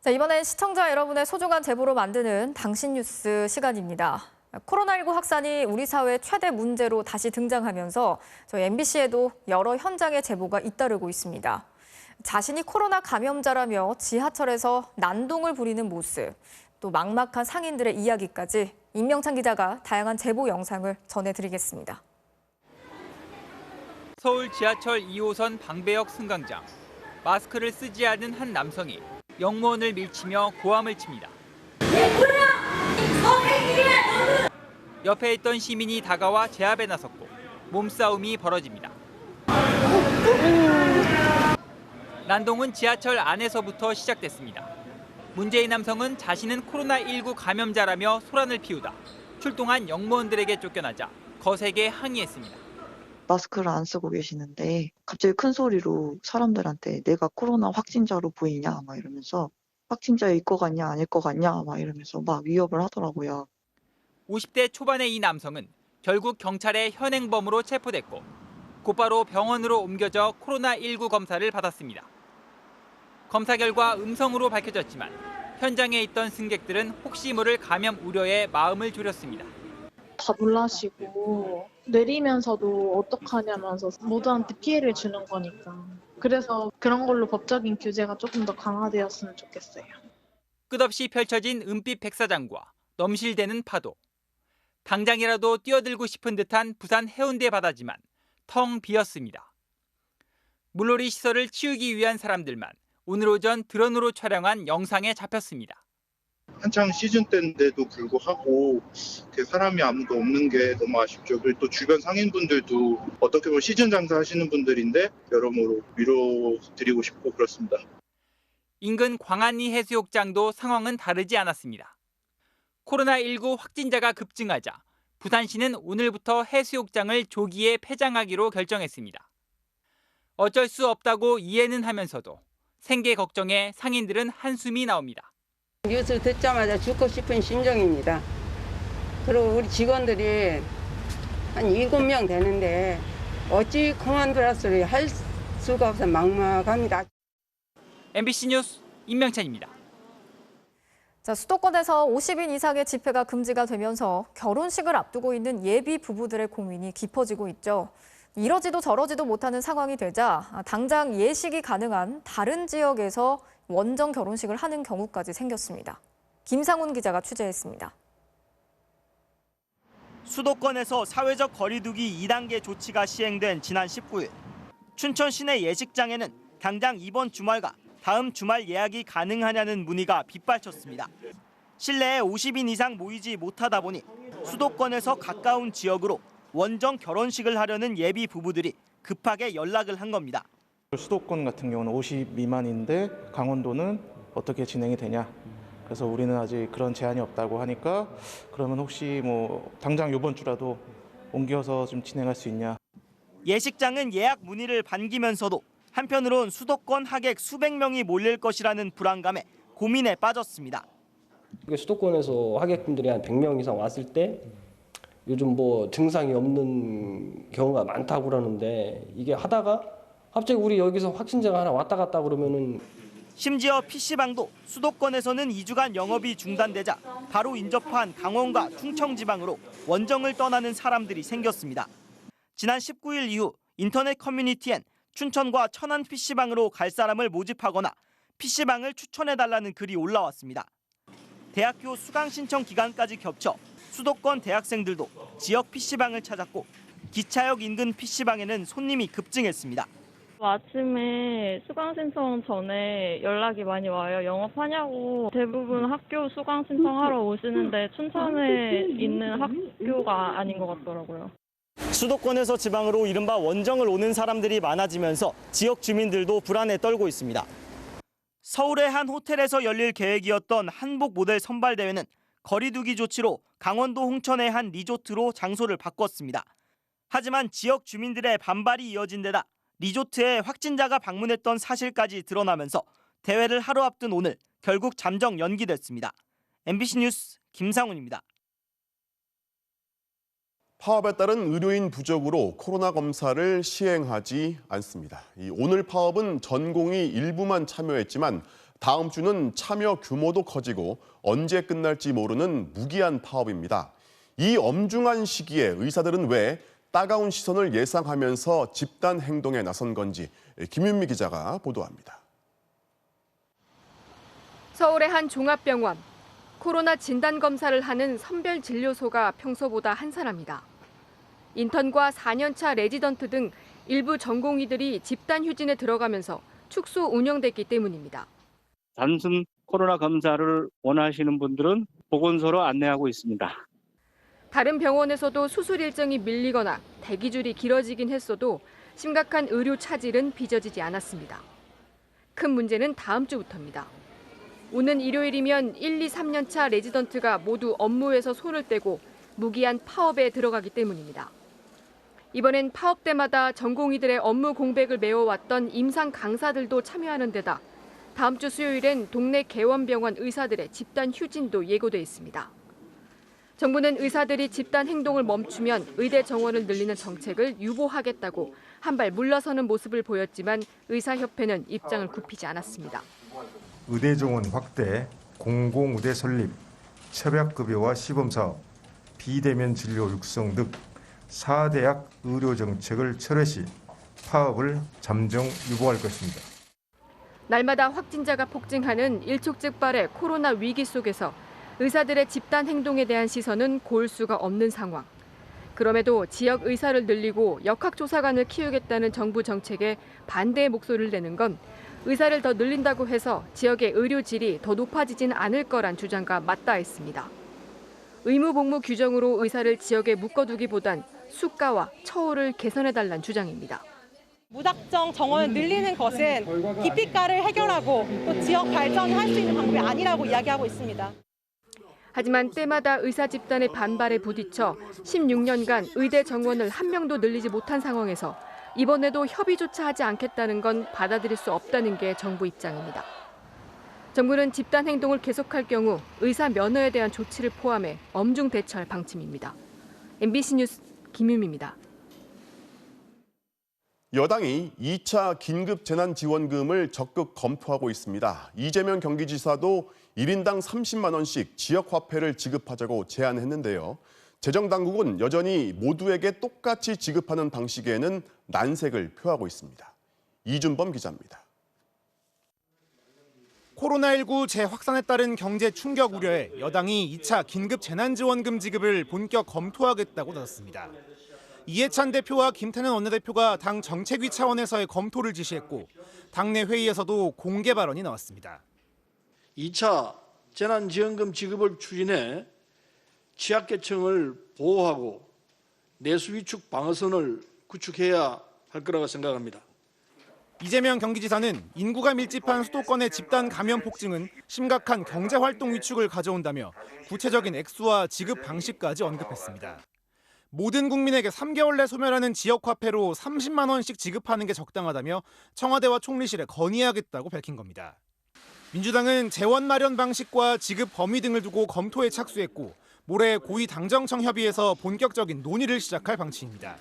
자, 이번엔 시청자 여러분의 소중한 제보로 만드는 당신 뉴스 시간입니다. 코로나19 확산이 우리 사회의 최대 문제로 다시 등장하면서 저희 MBC에도 여러 현장의 제보가 잇따르고 있습니다. 자신이 코로나 감염자라며 지하철에서 난동을 부리는 모습, 또 막막한 상인들의 이야기까지 임명찬 기자가 다양한 제보 영상을 전해드리겠습니다. 서울 지하철 2호선 방배역 승강장. 마스크를 쓰지 않은 한 남성이 영무원을 밀치며 고함을 칩니다. 옆에 있던 시민이 다가와 제압에 나섰고 몸싸움이 벌어집니다. 난동은 지하철 안에서부터 시작됐습니다. 문제의 남성은 자신은 코로나19 감염자라며 소란을 피우다 출동한 영무원들에게 쫓겨나자 거세게 항의했습니다. 마스크를 안 쓰고 계시는데 갑자기 큰 소리로 사람들한테 내가 코로나 확진자로 보이냐 막 이러면서 확진자일 것 같냐 아닐 것 같냐 막 이러면서 막 위협을 하더라고요. 50대 초반의 이 남성은 결국 경찰의 현행범으로 체포됐고 곧바로 병원으로 옮겨져 코로나19 검사를 받았습니다. 검사 결과 음성으로 밝혀졌지만 현장에 있던 승객들은 혹시 모를 감염 우려에 마음을 졸였습니다. 다 놀라시고 내리면서도 어떡하냐면서 모두한테 피해를 주는 거니까. 그래서 그런 걸로 법적인 규제가 조금 더 강화되었으면 좋겠어요. 끝없이 펼쳐진 은빛 백사장과 넘실대는 파도. 당장이라도 뛰어들고 싶은 듯한 부산 해운대 바다지만 텅 비었습니다. 물놀이 시설을 치우기 위한 사람들만 오늘 오전 드론으로 촬영한 영상에 잡혔습니다. 한창 시즌 때인데도 불구하고 사람이 아무도 없는 게 너무 아쉽죠. 그리고 또 주변 상인분들도 어떻게 보면 시즌 장사하시는 분들인데 여러모로 위로드리고 싶고 그렇습니다. 인근 광안리 해수욕장도 상황은 다르지 않았습니다. 코로나19 확진자가 급증하자 부산시는 오늘부터 해수욕장을 조기에 폐장하기로 결정했습니다. 어쩔 수 없다고 이해는 하면서도 생계 걱정에 상인들은 한숨이 나옵니다. 뉴스 듣자마자 죽고 싶은 심정입니다. 그리고 우리 직원들이 한 7명 되는데 어찌 그만두라 소리 할 수가 없어 막막합니다. MBC 뉴스 임명찬입니다. 자, 수도권에서 50인 이상의 집회가 금지가 되면서 결혼식을 앞두고 있는 예비 부부들의 고민이 깊어지고 있죠. 이러지도 저러지도 못하는 상황이 되자 당장 예식이 가능한 다른 지역에서 원정 결혼식을 하는 경우까지 생겼습니다. 김상훈 기자가 취재했습니다. 수도권에서 사회적 거리두기 2단계 조치가 시행된 지난 19일. 춘천 시내 예식장에는 당장 이번 주말과 다음 주말 예약이 가능하냐는 문의가 빗발쳤습니다. 실내에 50인 이상 모이지 못하다 보니 수도권에서 가까운 지역으로 원정 결혼식을 하려는 예비 부부들이 급하게 연락을 한 겁니다. 수도권 같은 경우는 50 미만인데 강원도는 어떻게 진행이 되냐. 그래서 우리는 아직 그런 제한이 없다고 하니까 그러면 혹시 당장 이번 주라도 옮겨서 좀 진행할 수 있냐. 예식장은 예약 문의를 반기면서도 한편으론 수도권 하객 수백 명이 몰릴 것이라는 불안감에 고민에 빠졌습니다. 수도권에서 하객분들이 한 100명 이상 왔을 때 요즘 증상이 없는 경우가 많다고 그러는데 이게 하다가 갑자기 우리 여기서 확진자가 하나 왔다 갔다 그러면은 심지어 PC방도 수도권에서는 2주간 영업이 중단되자 바로 인접한 강원과 충청 지방으로 원정을 떠나는 사람들이 생겼습니다. 지난 19일 이후 인터넷 커뮤니티엔 춘천과 천안 PC방으로 갈 사람을 모집하거나 PC방을 추천해달라는 글이 올라왔습니다. 대학교 수강 신청 기간까지 겹쳐 수도권 대학생들도 지역 PC방을 찾았고 기차역 인근 PC방에는 손님이 급증했습니다. 아침에 수강 신청 전에 연락이 많이 와요. 영업하냐고. 대부분 학교 수강 신청하러 오시는데 춘천에 있는 학교가 아닌 것 같더라고요. 수도권에서 지방으로 이른바 원정을 오는 사람들이 많아지면서 지역 주민들도 불안에 떨고 있습니다. 서울의 한 호텔에서 열릴 계획이었던 한복 모델 선발 대회는 거리두기 조치로 강원도 홍천의 한 리조트로 장소를 바꿨습니다. 하지만 지역 주민들의 반발이 이어진 데다 리조트에 확진자가 방문했던 사실까지 드러나면서 대회를 하루 앞둔 오늘 결국 잠정 연기됐습니다. MBC 뉴스 김상훈입니다. 파업에 따른 의료인 부족으로 코로나 검사를 시행하지 않습니다. 오늘 파업은 전공의 일부만 참여했지만 다음 주는 참여 규모도 커지고 언제 끝날지 모르는 무기한 파업입니다. 이 엄중한 시기에 의사들은 왜 따가운 시선을 예상하면서 집단 행동에 나선 건지 김윤미 기자가 보도합니다. 서울의 한 종합병원. 코로나 진단검사를 하는 선별진료소가 평소보다 한산합니다. 인턴과 4년차 레지던트 등 일부 전공의들이 집단 휴진에 들어가면서 축소 운영됐기 때문입니다. 단순 코로나 검사를 원하시는 분들은 보건소로 안내하고 있습니다. 다른 병원에서도 수술 일정이 밀리거나 대기줄이 길어지긴 했어도 심각한 의료 차질은 빚어지지 않았습니다. 큰 문제는 다음 주부터입니다. 오는 일요일이면 1, 2, 3년 차 레지던트가 모두 업무에서 손을 떼고 무기한 파업에 들어가기 때문입니다. 이번엔 파업 때마다 전공의들의 업무 공백을 메워왔던 임상 강사들도 참여하는 데다 다음 주 수요일엔 동네 개원병원 의사들의 집단 휴진도 예고돼 있습니다. 정부는 의사들이 집단 행동을 멈추면 의대 정원을 늘리는 정책을 유보하겠다고 한 발 물러서는 모습을 보였지만 의사협회는 입장을 굽히지 않았습니다. 의대 정원 확대, 공공의대 설립, 협약급여와 시범사업, 비대면 진료 육성 등 4대학 의료정책을 철회 시 파업을 잠정 유보할 것입니다. 날마다 확진자가 폭증하는 일촉즉발의 코로나 위기 속에서 의사들의 집단 행동에 대한 시선은 고을 수가 없는 상황. 그럼에도 지역 의사를 늘리고 역학조사관을 키우겠다는 정부 정책에 반대의 목소리를 내는 건 의사를 더 늘린다고 해서 지역의 의료 질이 더 높아지진 않을 거란 주장과 맞닿았습니다. 의무복무 규정으로 의사를 지역에 묶어두기보단 수가와 처우를 개선해달라는 주장입니다. 무작정 정원을 늘리는 것은 기피가를 해결하고 또 지역 발전을 할 수 있는 방법이 아니라고 이야기하고 있습니다. 하지만 때마다 의사 집단의 반발에 부딪혀 16년간 의대 정원을 한 명도 늘리지 못한 상황에서 이번에도 협의조차 하지 않겠다는 건 받아들일 수 없다는 게 정부 입장입니다. 정부는 집단 행동을 계속할 경우 의사 면허에 대한 조치를 포함해 엄중 대처할 방침입니다. MBC 뉴스 김유미입니다. 여당이 2차 긴급재난지원금을 적극 검토하고 있습니다. 이재명 경기지사도 1인당 30만 원씩 지역화폐를 지급하자고 제안했는데요. 재정당국은 여전히 모두에게 똑같이 지급하는 방식에는 난색을 표하고 있습니다. 이준범 기자입니다. 코로나19 재확산에 따른 경제 충격 우려에 여당이 2차 긴급재난지원금 지급을 본격 검토하겠다고 나섰습니다. 이해찬 대표와 김태년 원내대표가 당 정책위 차원에서의 검토를 지시했고 당내 회의에서도 공개 발언이 나왔습니다. 2차 재난지원금 지급을 추진해 취약계층을 보호하고 내수위축 방어선을 구축해야 할 거라고 생각합니다. 이재명 경기지사는 인구가 밀집한 수도권의 집단 감염 폭증은 심각한 경제활동 위축을 가져온다며 구체적인 액수와 지급 방식까지 언급했습니다. 모든 국민에게 3개월 내 소멸하는 지역화폐로 30만 원씩 지급하는 게 적당하다며 청와대와 총리실에 건의하겠다고 밝힌 겁니다. 민주당은 재원 마련 방식과 지급 범위 등을 두고 검토에 착수했고 모레 고위당정청 협의에서 본격적인 논의를 시작할 방침입니다.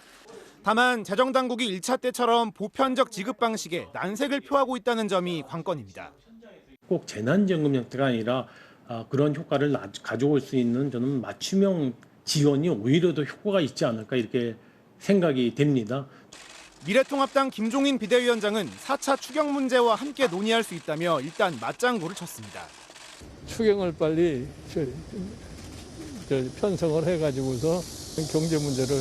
다만 재정당국이 1차 때처럼 보편적 지급 방식에 난색을 표하고 있다는 점이 관건입니다. 꼭 재난지원금 형태가 아니라 그런 효과를 가져올 수 있는 저는 맞춤형 지원이 오히려 더 효과가 있지 않을까 이렇게 생각이 됩니다. 미래통합당 김종인 비대위원장은 4차 추경 문제와 함께 논의할 수 있다며 일단 맞장구를 쳤습니다. 추경을 빨리 편성을 해가지고서 경제 문제를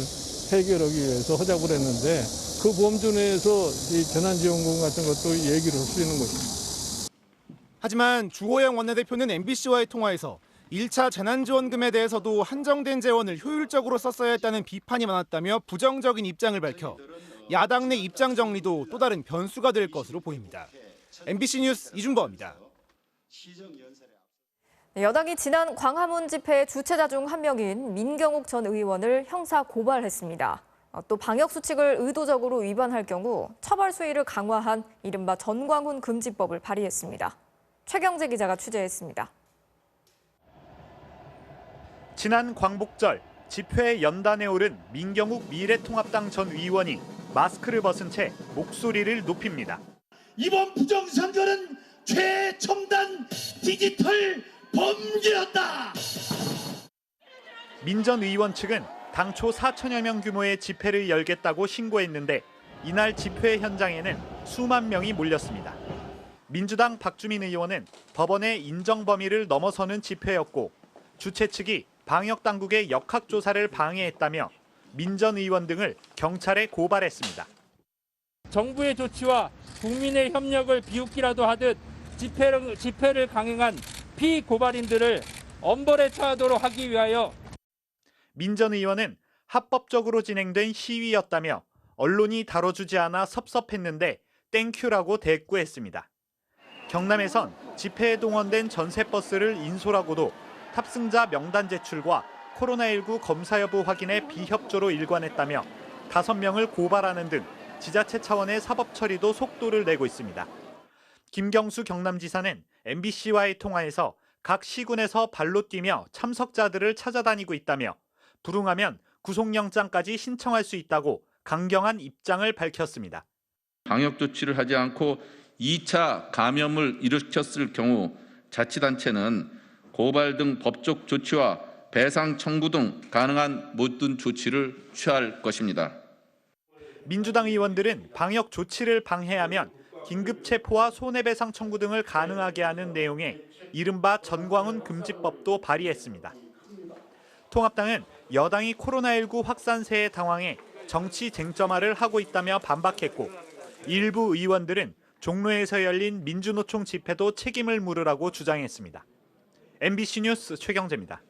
해결하기 위해서 하자고 그랬는데 그 범주 내에서 이 재난지원금 같은 것도 얘기를 할 수 있는 것입니다. 하지만 주호영 원내대표는 MBC와의 통화에서 1차 재난지원금에 대해서도 한정된 재원을 효율적으로 썼어야 했다는 비판이 많았다며 부정적인 입장을 밝혀 야당 내 입장 정리도 또 다른 변수가 될 것으로 보입니다. MBC 뉴스 이준범입니다. 여당이 지난 광화문 집회 주최자 중 한 명인 민경욱 전 의원을 형사 고발했습니다. 또 방역 수칙을 의도적으로 위반할 경우 처벌 수위를 강화한 이른바 전광훈 금지법을 발의했습니다. 최경재 기자가 취재했습니다. 지난 광복절 집회 연단에 오른 민경욱 미래통합당 전 의원이 마스크를 벗은 채 목소리를 높입니다. 이번 부정선거는 최첨단 디지털 범죄였다. 민 전 의원 측은 당초 4천여 명 규모의 집회를 열겠다고 신고했는데 이날 집회 현장에는 수만 명이 몰렸습니다. 민주당 박주민 의원은 법원의 인정 범위를 넘어서는 집회였고 주최 측이 방역 당국의 역학조사를 방해했다며 민 전 의원 등을 경찰에 고발했습니다. 정부의 조치와 국민의 협력을 비웃기라도 하듯 집회를 강행한 피고발인들을 엄벌에 처하도록 하기 위하여 민 전 의원은 합법적으로 진행된 시위였다며 언론이 다뤄주지 않아 섭섭했는데 땡큐라고 대꾸했습니다. 경남에선 집회에 동원된 전세버스를 인솔하고도 탑승자 명단 제출과 코로나19 검사 여부 확인에 비협조로 일관했다며 5명을 고발하는 등 지자체 차원의 사법 처리도 속도를 내고 있습니다. 김경수 경남지사는 MBC와의 통화에서 각 시군에서 발로 뛰며 참석자들을 찾아다니고 있다며 불응하면 구속영장까지 신청할 수 있다고 강경한 입장을 밝혔습니다. 방역 조치를 하지 않고 2차 감염을 일으켰을 경우 자치단체는 고발 등 법적 조치와 배상 청구 등 가능한 모든 조치를 취할 것입니다. 민주당 의원들은 방역 조치를 방해하면 긴급 체포와 손해배상 청구 등을 가능하게 하는 내용의 이른바 전광훈 금지법도 발의했습니다. 통합당은 여당이 코로나19 확산세에 당황해 정치 쟁점화를 하고 있다며 반박했고, 일부 의원들은 종로에서 열린 민주노총 집회도 책임을 물으라고 주장했습니다. MBC 뉴스 최경재입니다.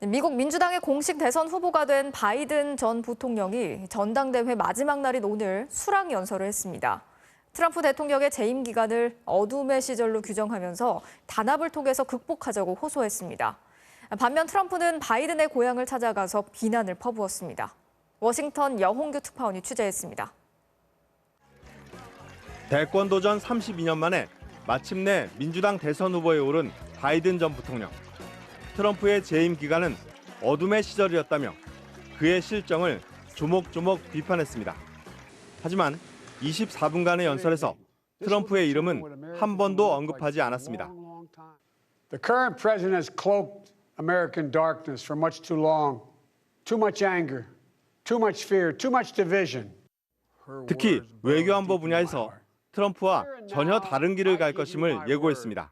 미국 민주당의 공식 대선 후보가 된 바이든 전 부통령이 전당대회 마지막 날인 오늘 수락 연설을 했습니다. 트럼프 대통령의 재임 기간을 어둠의 시절로 규정하면서 단합을 통해서 극복하자고 호소했습니다. 반면 트럼프는 바이든의 고향을 찾아가서 비난을 퍼부었습니다. 워싱턴 여홍규 특파원이 취재했습니다. 대권 도전 32년 만에 마침내 민주당 대선 후보에 오른 바이든 전 부통령. 트럼프의 재임 기간은 어둠의 시절이었다며 그의 실정을 조목조목 비판했습니다. 하지만 24분간의 연설에서 트럼프의 이름은 한 번도 언급하지 않았습니다. The current president has cloaked American darkness for much too long. Too much anger, too much fear, too much division. 특히 외교안보 분야에서 트럼프와 전혀 다른 길을 갈 것임을 예고했습니다.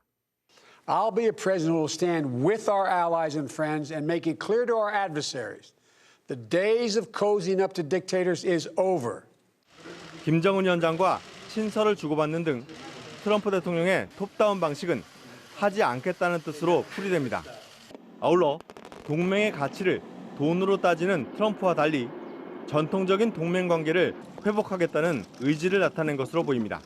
I'll be a president who will stand with our allies and friends and make it clear to our adversaries the days of cozying up to dictators is over. 김정은 위원장과 친서를 주고받는 등 트럼프 대통령의 톱다운 방식은 하지 않겠다는 뜻으로 풀이됩니다. 아울러 동맹의 가치를 돈으로 따지는 트럼프와 달리 전통적인 동맹 관계를 회복하겠다는 의지를 나타낸 것으로 보입니다.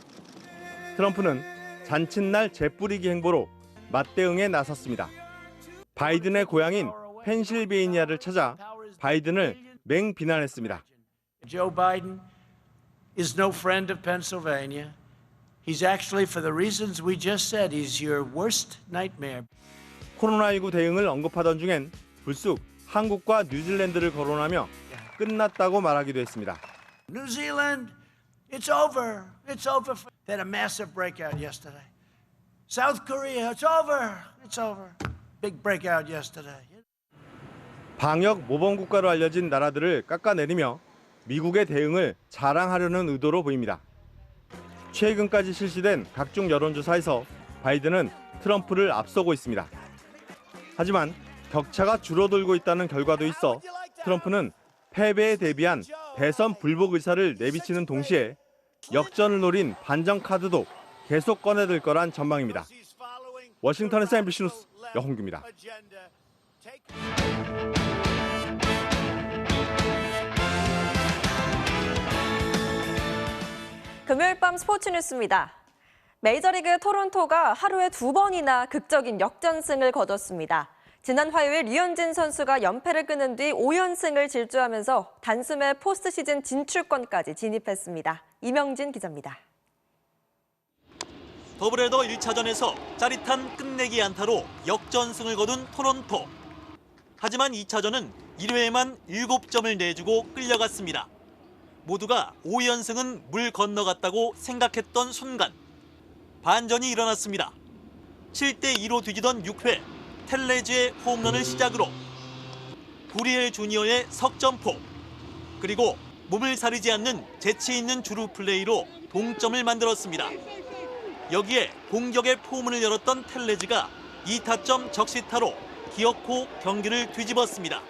트럼프는 잔칫날 재뿌리기 행보로 맞대응에 나섰습니다. 바이든의 고향인 펜실베이니아를 찾아 바이든을 맹비난했습니다. Joe Biden is no friend of Pennsylvania. He's actually, for the reasons we just said, he's your worst nightmare. 코로나19 대응을 언급하던 중엔 불쑥 한국과 뉴질랜드를 거론하며 끝났다고 말하기도 했습니다. New Zealand, it's over. It's over. They had a massive breakout yesterday. South Korea, it's over. It's over. Big breakout yesterday. 방역 모범 국가로 알려진 나라들을 깎아내리며 미국의 대응을 자랑하려는 의도로 보입니다. 최근까지 실시된 각종 여론조사에서 바이든은 트럼프를 앞서고 있습니다. 하지만 격차가 줄어들고 있다는 결과도 있어 트럼프는 패배에 대비한 대선 불복 의사를 내비치는 동시에 역전을 노린 반전 카드도 계속 꺼내들 거란 전망입니다. 워싱턴에서 MBC 뉴스 여홍규입니다. 금요일 밤 스포츠 뉴스입니다. 메이저리그 토론토가 하루에 2번이나 극적인 역전승을 거뒀습니다. 지난 화요일 류현진 선수가 연패를 끊은 뒤 5연승을 질주하면서 단숨에 포스트 시즌 진출권까지 진입했습니다. 이명진 기자입니다. 더블헤더 1차전에서 짜릿한 끝내기 안타로 역전승을 거둔 토론토. 하지만 2차전은 1회에만 7점을 내주고 끌려갔습니다. 모두가 5연승은 물 건너갔다고 생각했던 순간 반전이 일어났습니다. 7대2로 뒤지던 6회 텔레즈의 홈런을 시작으로 구리엘 주니어의 석점포, 그리고 몸을 사리지 않는 재치 있는 주루 플레이로 동점을 만들었습니다. 여기에 공격의 포문을 열었던 텔레즈가 2타점 적시타로 기어코 경기를 뒤집었습니다.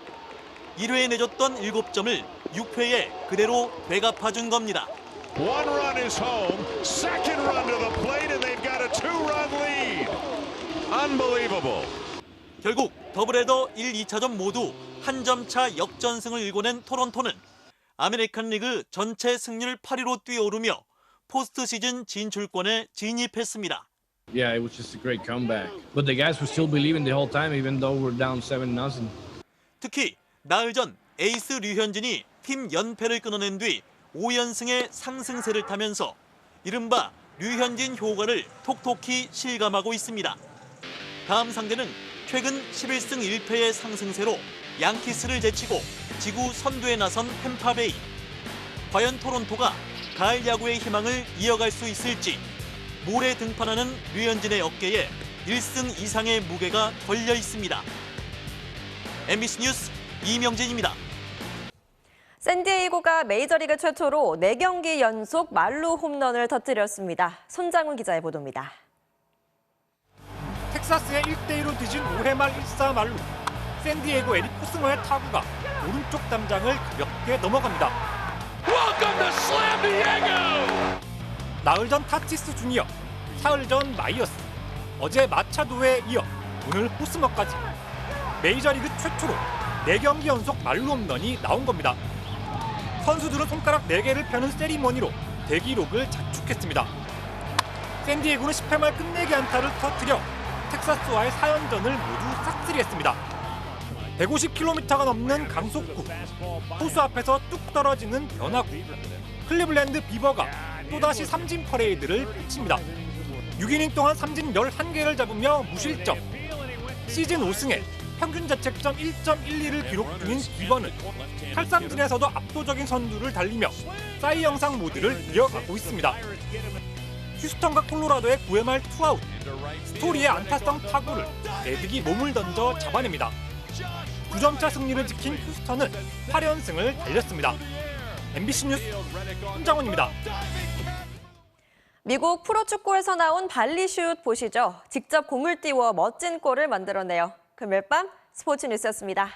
1회에 내줬던 7점을 6회에 그대로 되갚아준 겁니다. One run is home, second run to the plate, and they've got a 2-run lead. Unbelievable. 결국 더블헤더 1, 2차전 모두 한 점 차 역전승을 일궈낸 토론토는 아메리칸 리그 전체 승률 8위로 뛰어오르며 포스트 시즌 진출권에 진입했습니다. Yeah, it was just a great comeback. But the guys were still believing the whole time, even though we're down 7-0. 특히 나흘 전 에이스 류현진이 팀 연패를 끊어낸 뒤 5연승의 상승세를 타면서 이른바 류현진 효과를 톡톡히 실감하고 있습니다. 다음 상대는 최근 11승 1패의 상승세로 양키스를 제치고 지구 선두에 나선 템파베이. 과연 토론토가 가을 야구의 희망을 이어갈 수 있을지. 모레 등판하는 류현진의 어깨에 1승 이상의 무게가 걸려 있습니다. MBC 뉴스 이명진입니다. 샌디에이고가 메이저리그 최초로 4경기 연속 만루 홈런을 터뜨렸습니다. 손장훈 기자의 보도입니다. 텍사스의 1대1로 뒤진 5회 말 1사 만루. 샌디에이고 에릭 포스너의 타구가 오른쪽 담장을 가볍게 넘어갑니다. Welcome to Slam Diego! 나흘 전 타티스 주니어, 사흘 전 마이어스, 어제 마차도에 이어 오늘 포스너까지 메이저리그 최초로 4경기 연속 만루 홈런이 나온 겁니다. 선수들은 손가락 4개를 펴는 세리머니로 대기록을 자축했습니다. 샌디에이고는 10회 말 끝내기 안타를 터뜨려 텍사스와의 4연전을 모두 싹쓸이했습니다. 150km가 넘는 강속구, 포수 앞에서 뚝 떨어지는 변화구, 클리블랜드 비버가 또다시 삼진 퍼레이드를 펼칩니다. 6이닝 동안 삼진 11개를 잡으며 무실점, 시즌 5승에 평균 자책점 1.12를 기록 중인 비버는 탈삼진에서도 압도적인 선두를 달리며 사이 영상 모드를 이어가고 있습니다. 휴스턴과 콜로라도의 9회 말 투아웃, 스토리의 안타성 타구를 레드기 몸을 던져 잡아냅니다. 9점차 승리를 지킨 휴스턴은 8연승을 달렸습니다. MBC 뉴스 손장훈입니다. 미국 프로축구에서 나온 발리슛 보시죠. 직접 공을 띄워 멋진 골을 만들어내요. 금요일 밤 스포츠 뉴스였습니다.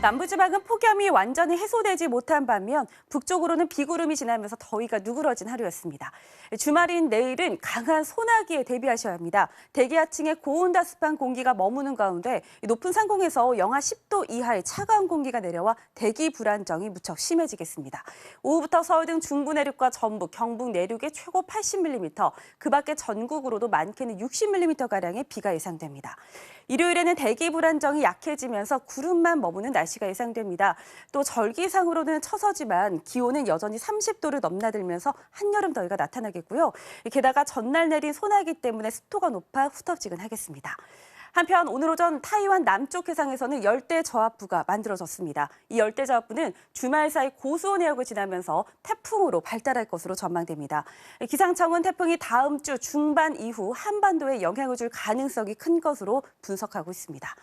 남부지방은 폭염이 완전히 해소되지 못한 반면 북쪽으로는 비구름이 지나면서 더위가 누그러진 하루였습니다. 주말인 내일은 강한 소나기에 대비하셔야 합니다. 대기하층에 고온다습한 공기가 머무는 가운데 높은 상공에서 영하 10도 이하의 차가운 공기가 내려와 대기 불안정이 무척 심해지겠습니다. 오후부터 서울 등 중부 내륙과 전북, 경북 내륙에 최고 80mm, 그 밖에 전국으로도 많게는 60mm가량의 비가 예상됩니다. 일요일에는 대기 불안정이 약해지면서 구름만 머무는 날씨가 예상됩니다. 또 절기상으로는 처서지만 기온은 여전히 30도를 넘나들면서 한여름 더위가 나타나겠고요. 게다가 전날 내린 소나기 때문에 습도가 높아 후텁지근하겠습니다. 한편 오늘 오전 타이완 남쪽 해상에서는 열대저압부가 만들어졌습니다. 이 열대저압부는 주말 사이 고수온 해역을 지나면서 태풍으로 발달할 것으로 전망됩니다. 기상청은 태풍이 다음 주 중반 이후 한반도에 영향을 줄 가능성이 큰 것으로 분석하고 있습니다.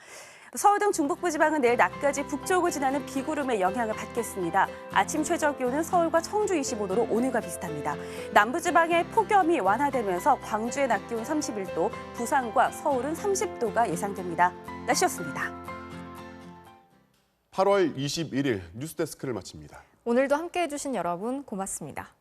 서울 등 중북부 지방은 내일 낮까지 북쪽을 지나는 비구름의 영향을 받겠습니다. 아침 최저 기온은 서울과 청주 25도로 오늘과 비슷합니다. 남부지방의 폭염이 완화되면서 광주의 낮 기온 31도, 부산과 서울은 30도가 예상됩니다. 날씨였습니다. 8월 21일 뉴스데스크를 마칩니다. 오늘도 함께해 주신 여러분 고맙습니다.